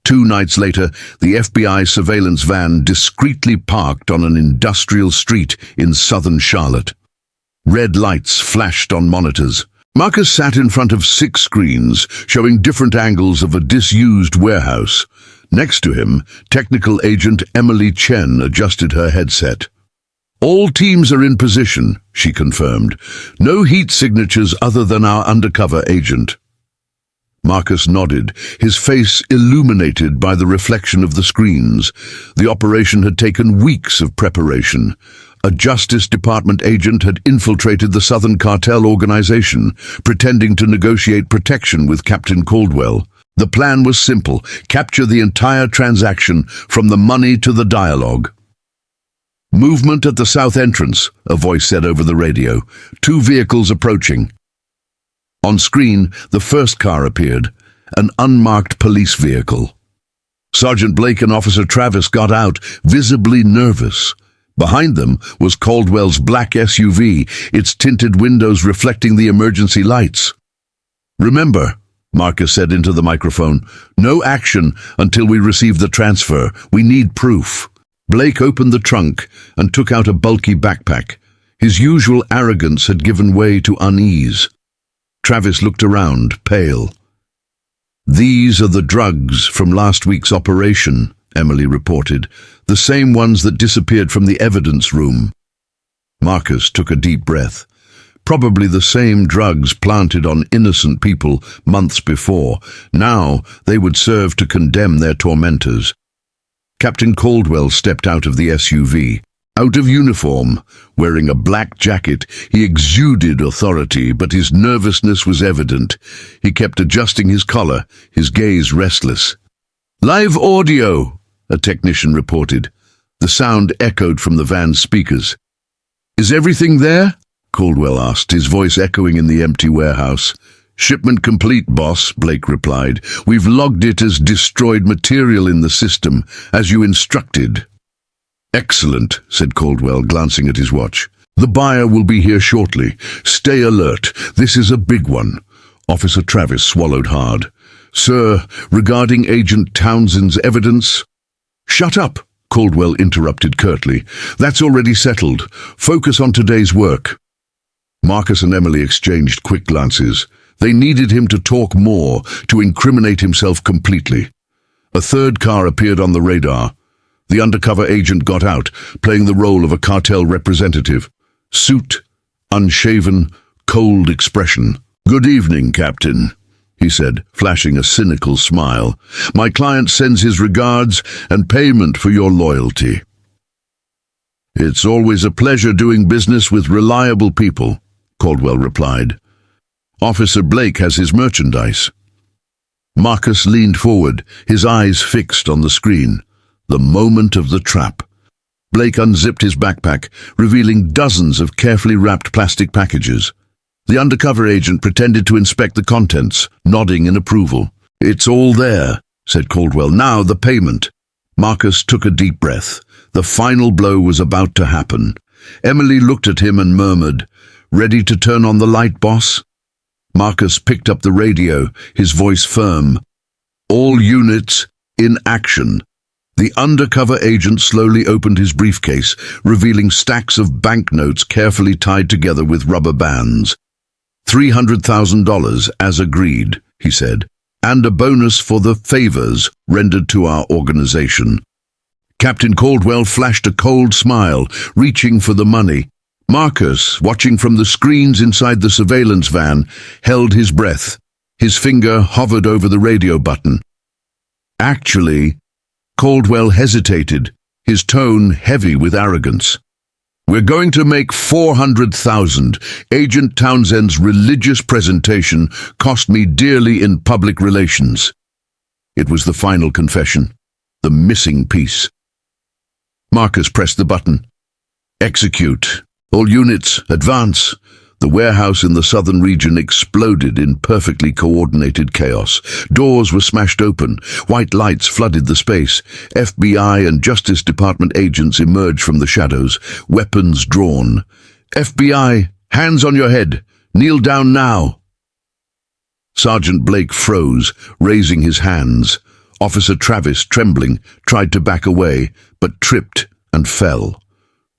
2 nights later, the FBI surveillance van discreetly parked on an industrial street in southern Charlotte. Red lights flashed on monitors. Marcus sat in front of 6 screens, showing different angles of a disused warehouse. Next to him, technical agent Emily Chen adjusted her headset. "All teams are in position," she confirmed. "No heat signatures other than our undercover agent." Marcus nodded, his face illuminated by the reflection of the screens. The operation had taken weeks of preparation. A Justice Department agent had infiltrated the Southern Cartel Organization, pretending to negotiate protection with Captain Caldwell. The plan was simple: capture the entire transaction, from the money to the dialogue. "Movement at the south entrance," a voice said over the radio. 2 vehicles approaching. On screen, the first car appeared, an unmarked police vehicle. Sergeant Blake and Officer Travis got out, visibly nervous. Behind them was Caldwell's black SUV, its tinted windows reflecting the emergency lights. "Remember," Marcus said into the microphone, "no action until we receive the transfer. We need proof." Blake opened the trunk and took out a bulky backpack. His usual arrogance had given way to unease. Travis looked around, pale. "These are the drugs from last week's operation," Emily reported. "The same ones that disappeared from the evidence room." Marcus took a deep breath. Probably the same drugs planted on innocent people months before. Now they would serve to condemn their tormentors. Captain Caldwell stepped out of the SUV. Out of uniform, wearing a black jacket, he exuded authority, but his nervousness was evident. He kept adjusting his collar, his gaze restless. "Live audio," a technician reported. The sound echoed from the van's speakers. "Is everything there?" Caldwell asked, his voice echoing in the empty warehouse. "Shipment complete, boss," Blake replied. "We've logged it as destroyed material in the system, as you instructed." "Excellent," said Caldwell, glancing at his watch. "The buyer will be here shortly. Stay alert. This is a big one." Officer Travis swallowed hard. "Sir, regarding Agent Townsend's evidence—" "Shut up," Caldwell interrupted curtly. "That's already settled. Focus on today's work." Marcus and Emily exchanged quick glances. They needed him to talk more, to incriminate himself completely. A third car appeared on the radar. The undercover agent got out, playing the role of a cartel representative. Suit, unshaven, cold expression. "Good evening, Captain," he said, flashing a cynical smile. "My client sends his regards and payment for your loyalty." "It's always a pleasure doing business with reliable people," Caldwell replied. "Officer Blake has his merchandise." Marcus leaned forward, his eyes fixed on the screen. The moment of the trap. Blake unzipped his backpack, revealing dozens of carefully wrapped plastic packages. The undercover agent pretended to inspect the contents, nodding in approval. "It's all there," said Caldwell. "Now the payment." Marcus took a deep breath. The final blow was about to happen. Emily looked at him and murmured, "Ready to turn on the light, boss?" Marcus picked up the radio, his voice firm. "All units, in action." The undercover agent slowly opened his briefcase, revealing stacks of banknotes carefully tied together with rubber bands. $300,000, as agreed, he said, "and a bonus for the favors rendered to our organization." Captain Caldwell flashed a cold smile, reaching for the money. Marcus, watching from the screens inside the surveillance van, held his breath. His finger hovered over the radio button. "Actually," Caldwell hesitated, his tone heavy with arrogance. "We're going to make $400,000. Agent Townsend's religious presentation cost me dearly in public relations." It was the final confession, the missing piece. Marcus pressed the button. "Execute. All units, advance." The warehouse in the southern region exploded in perfectly coordinated chaos. Doors were smashed open. White lights flooded the space. FBI and Justice Department agents emerged from the shadows, weapons drawn. "FBI, hands on your head. Kneel down now." Sergeant Blake froze, raising his hands. Officer Travis, trembling, tried to back away, but tripped and fell.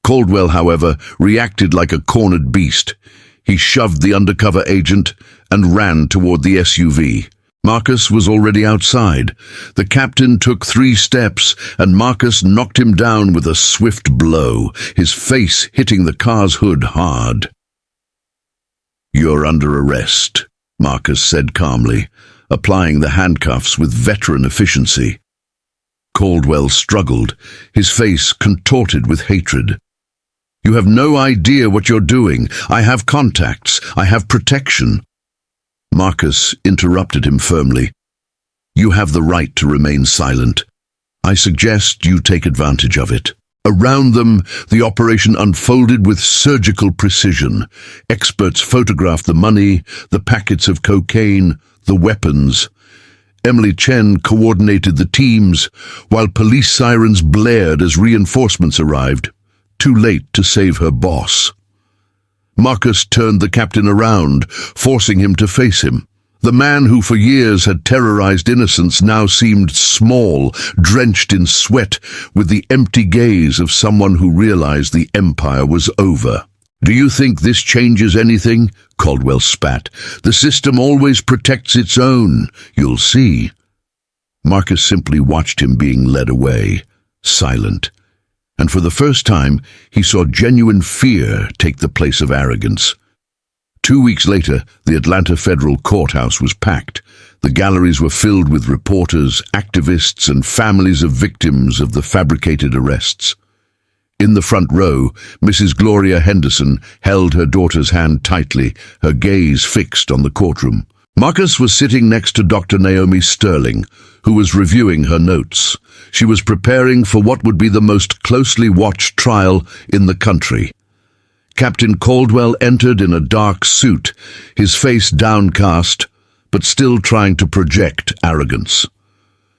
Caldwell, however, reacted like a cornered beast. He shoved the undercover agent and ran toward the SUV. Marcus was already outside. The captain took 3 steps, and Marcus knocked him down with a swift blow, his face hitting the car's hood hard. "You're under arrest," Marcus said calmly, applying the handcuffs with veteran efficiency. Caldwell struggled, his face contorted with hatred. "You have no idea what you're doing. I have contacts. I have protection." Marcus interrupted him firmly. "You have the right to remain silent. I suggest you take advantage of it." Around them, the operation unfolded with surgical precision. Experts photographed the money, the packets of cocaine, the weapons. Emily Chen coordinated the teams, while police sirens blared as reinforcements arrived. Too late to save her boss. Marcus turned the captain around, forcing him to face him. The man who for years had terrorized innocents now seemed small, drenched in sweat, with the empty gaze of someone who realized the empire was over. "Do you think this changes anything?" Caldwell spat. "The system always protects its own. You'll see." Marcus simply watched him being led away, silent. And for the first time, he saw genuine fear take the place of arrogance. 2 weeks later, the Atlanta federal courthouse was packed. The galleries were filled with reporters, activists, and families of victims of the fabricated arrests. In the front row, Mrs. Gloria Henderson held her daughter's hand tightly, her gaze fixed on the courtroom. Marcus was sitting next to Dr. Naomi Sterling, who was reviewing her notes. She was preparing for what would be the most closely watched trial in the country. Captain Caldwell entered in a dark suit, his face downcast, but still trying to project arrogance.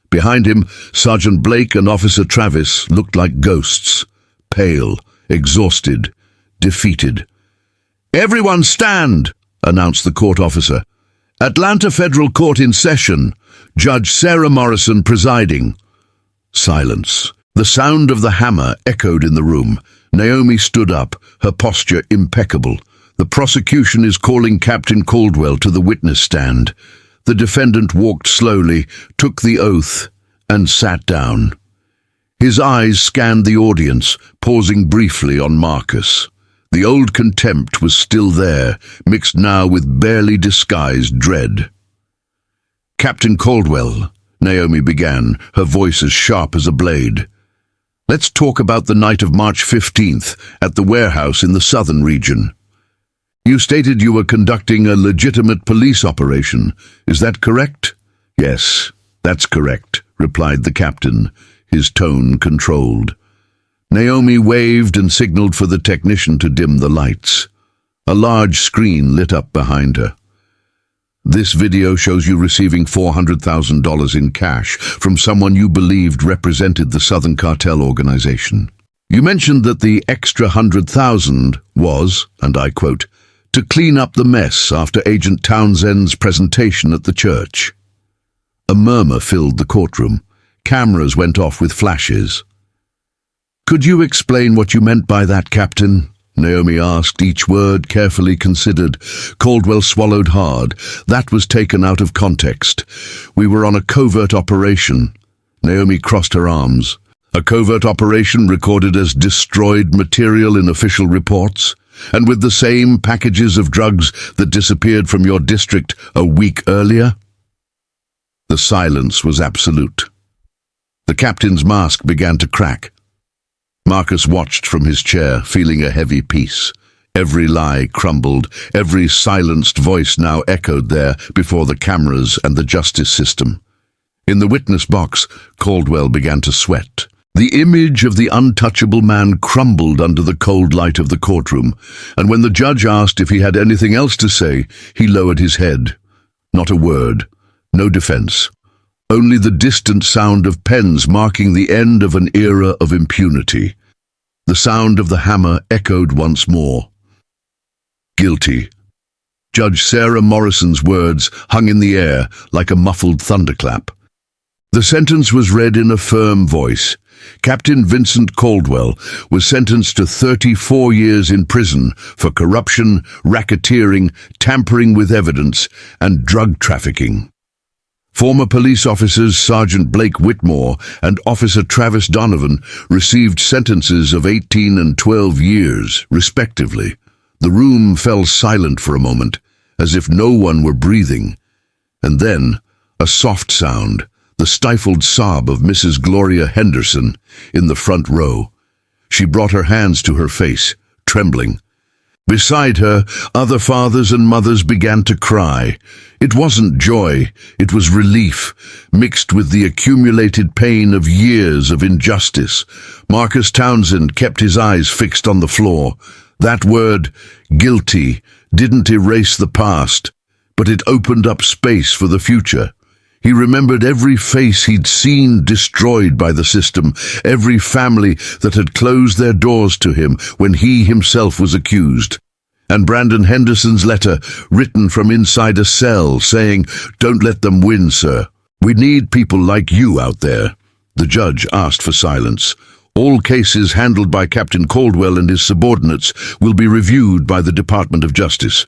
Behind him, Sergeant Blake and Officer Travis looked like ghosts, pale, exhausted, defeated. "Everyone stand," announced the court officer. "Atlanta Federal Court in session. Judge Sarah Morrison presiding." Silence. The sound of the hammer echoed in the room. Naomi stood up, her posture impeccable. "The prosecution is calling Captain Caldwell to the witness stand." The defendant walked slowly, took the oath, and sat down. His eyes scanned the audience, pausing briefly on Marcus. The old contempt was still there, mixed now with barely disguised dread. "Captain Caldwell," Naomi began, her voice as sharp as a blade. "Let's talk about the night of March 15th at the warehouse in the southern region. You stated you were conducting a legitimate police operation. Is that correct?" "Yes, that's correct," replied the captain, his tone controlled. Naomi waved and signaled for the technician to dim the lights. A large screen lit up behind her. "This video shows you receiving $400,000 in cash from someone you believed represented the Southern Cartel organization. You mentioned that the extra 100,000 was, and I quote, to clean up the mess after Agent Townsend's presentation at the church." A murmur filled the courtroom. Cameras went off with flashes. "Could you explain what you meant by that, Captain?" Naomi asked, each word carefully considered. Caldwell swallowed hard. "That was taken out of context. We were on a covert operation." Naomi crossed her arms. "A covert operation recorded as destroyed material in official reports, and with the same packages of drugs that disappeared from your district a week earlier?" The silence was absolute. The captain's mask began to crack. Marcus watched from his chair, feeling a heavy peace. Every lie crumbled, every silenced voice now echoed there before the cameras and the justice system. In the witness box, Caldwell began to sweat. The image of the untouchable man crumbled under the cold light of the courtroom, and when the judge asked if he had anything else to say, he lowered his head. Not a word, no defense. Only the distant sound of pens marking the end of an era of impunity. The sound of the hammer echoed once more. "Guilty." Judge Sarah Morrison's words hung in the air like a muffled thunderclap. The sentence was read in a firm voice. Captain Vincent Caldwell was sentenced to 34 years in prison for corruption, racketeering, tampering with evidence, and drug trafficking. Former police officers Sergeant Blake Whitmore and Officer Travis Donovan received sentences of 18 and 12 years, respectively. The room fell silent for a moment, as if no one were breathing. And then, a soft sound, the stifled sob of Mrs. Gloria Henderson in the front row. She brought her hands to her face, trembling. Beside her, other fathers and mothers began to cry. It wasn't joy, it was relief, mixed with the accumulated pain of years of injustice. Marcus Townsend kept his eyes fixed on the floor. That word, guilty, didn't erase the past, but it opened up space for the future. He remembered every face he'd seen destroyed by the system, every family that had closed their doors to him when he himself was accused. And Brandon Henderson's letter, written from inside a cell, saying, "Don't let them win, sir. We need people like you out there." The judge asked for silence. All cases handled by Captain Caldwell and his subordinates will be reviewed by the Department of Justice.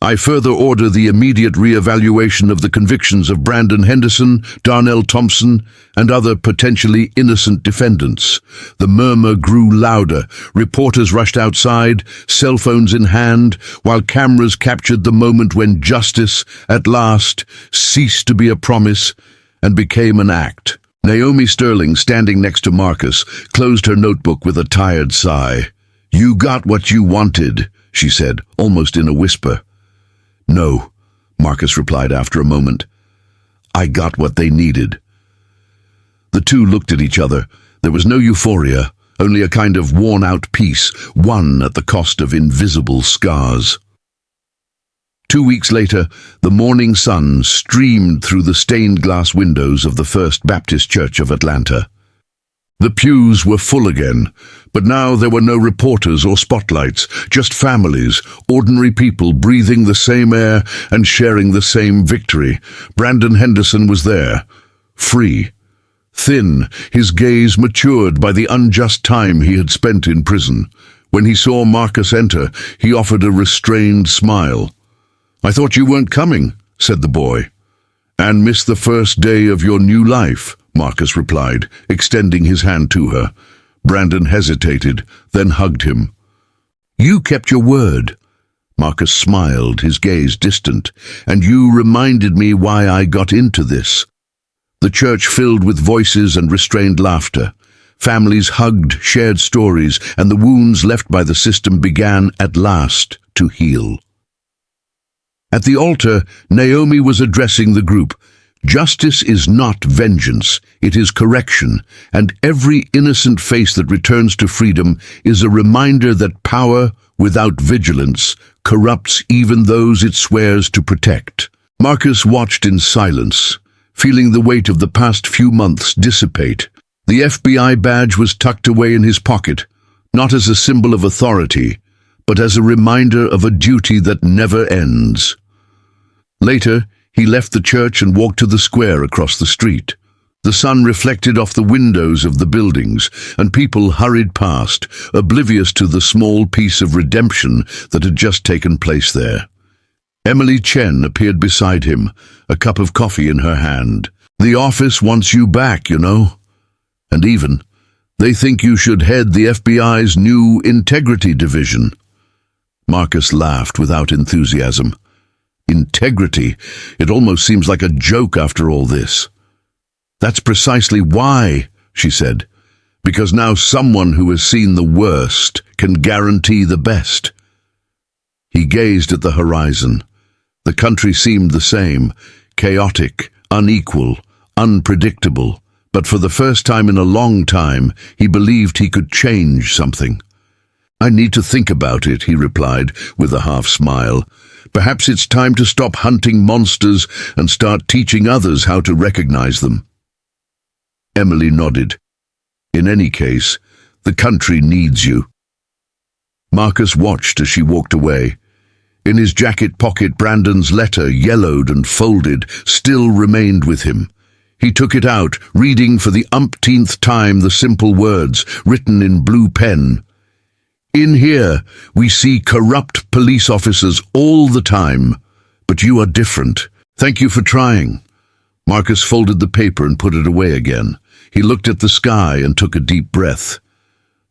I further order the immediate re-evaluation of the convictions of Brandon Henderson, Darnell Thompson, and other potentially innocent defendants. The murmur grew louder. Reporters rushed outside, cell phones in hand, while cameras captured the moment when justice, at last, ceased to be a promise and became an act. Naomi Sterling, standing next to Marcus, closed her notebook with a tired sigh. "You got what you wanted," she said, almost in a whisper. "No," Marcus replied after a moment. "I got what they needed." The two looked at each other. There was no euphoria, only a kind of worn-out peace, won at the cost of invisible scars. 2 weeks later, the morning sun streamed through the stained-glass windows of the First Baptist Church of Atlanta. The pews were full again, but now there were no reporters or spotlights, just families, ordinary people breathing the same air and sharing the same victory. Brandon Henderson was there, free, thin, his gaze matured by the unjust time he had spent in prison. When he saw Marcus enter, he offered a restrained smile. "I thought you weren't coming," said the boy. "And missed the first day of your new life," Marcus replied, extending his hand to her. Brandon hesitated, then hugged him. "You kept your word." Marcus smiled, his gaze distant. "And you reminded me why I got into this." The church filled with voices and restrained laughter. Families hugged, shared stories, and the wounds left by the system began, at last, to heal. At the altar, Naomi was addressing the group. "Justice is not vengeance, it is correction, and every innocent face that returns to freedom is a reminder that power, without vigilance, corrupts even those it swears to protect." Marcus watched in silence, feeling the weight of the past few months dissipate. The FBI badge was tucked away in his pocket, not as a symbol of authority, but as a reminder of a duty that never ends. Later, he left the church and walked to the square across the street. The sun reflected off the windows of the buildings, and people hurried past, oblivious to the small piece of redemption that had just taken place there. Emily Chen appeared beside him, a cup of coffee in her hand. "The office wants you back, you know. And even, they think you should head the FBI's new Integrity Division." Marcus laughed without enthusiasm. "Integrity? It almost seems like a joke after all this." "That's precisely why," she said, "because now someone who has seen the worst can guarantee the best." He gazed at the horizon. The country seemed the same, chaotic, unequal, unpredictable, but for the first time in a long time, he believed he could change something. "I need to think about it," he replied, with a half-smile. "Perhaps it's time to stop hunting monsters and start teaching others how to recognize them." Emily nodded. "In any case, the country needs you." Marcus watched as she walked away. In his jacket pocket, Brandon's letter, yellowed and folded, still remained with him. He took it out, reading for the umpteenth time the simple words, written in blue pen. "In here, we see corrupt police officers all the time, but you are different. Thank you for trying." Marcus folded the paper and put it away again. He looked at the sky and took a deep breath.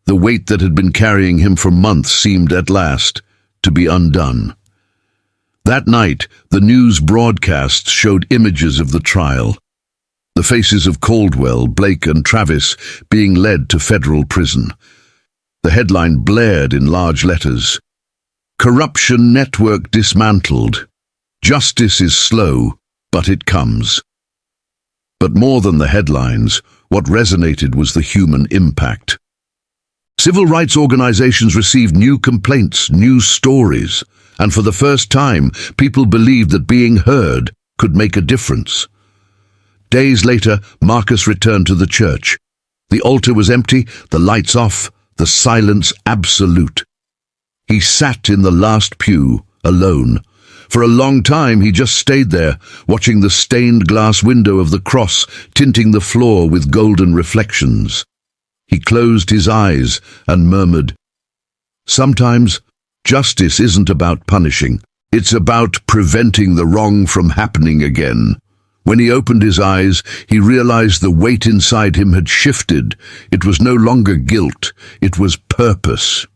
The weight that had been carrying him for months seemed at last to be undone. That night, the news broadcasts showed images of the trial. The faces of Caldwell, Blake, and Travis being led to federal prison. The headline blared in large letters. "Corruption network dismantled. Justice is slow, but it comes." But more than the headlines, what resonated was the human impact. Civil rights organizations received new complaints, new stories, and for the first time, people believed that being heard could make a difference. Days later, Marcus returned to the church. The altar was empty, the lights off, the silence absolute. He sat in the last pew, alone. For a long time he just stayed there, watching the stained glass window of the cross tinting the floor with golden reflections. He closed his eyes and murmured, "Sometimes, justice isn't about punishing. It's about preventing the wrong from happening again." When he opened his eyes, he realized the weight inside him had shifted. It was no longer guilt, it was purpose.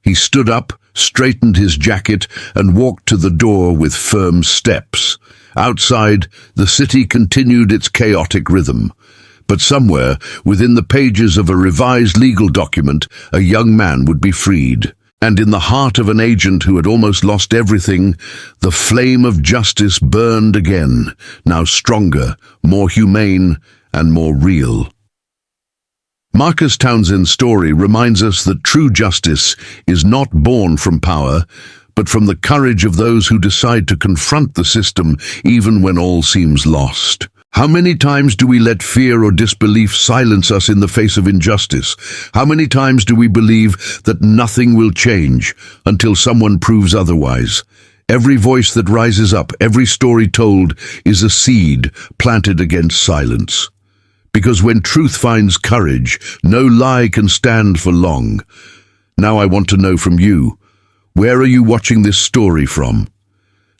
He stood up, straightened his jacket, and walked to the door with firm steps. Outside, the city continued its chaotic rhythm. But somewhere, within the pages of a revised legal document, a young man would be freed. And in the heart of an agent who had almost lost everything, the flame of justice burned again, now stronger, more humane, and more real. Marcus Townsend's story reminds us that true justice is not born from power, but from the courage of those who decide to confront the system even when all seems lost. How many times do we let fear or disbelief silence us in the face of injustice? How many times do we believe that nothing will change until someone proves otherwise? Every voice that rises up, every story told, is a seed planted against silence. Because when truth finds courage, no lie can stand for long. Now I want to know from you, where are you watching this story from?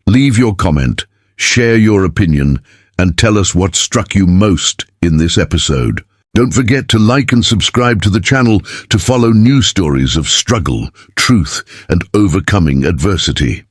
Leave your comment, share your opinion, and tell us what struck you most in this episode. Don't forget to like and subscribe to the channel to follow new stories of struggle, truth, and overcoming adversity.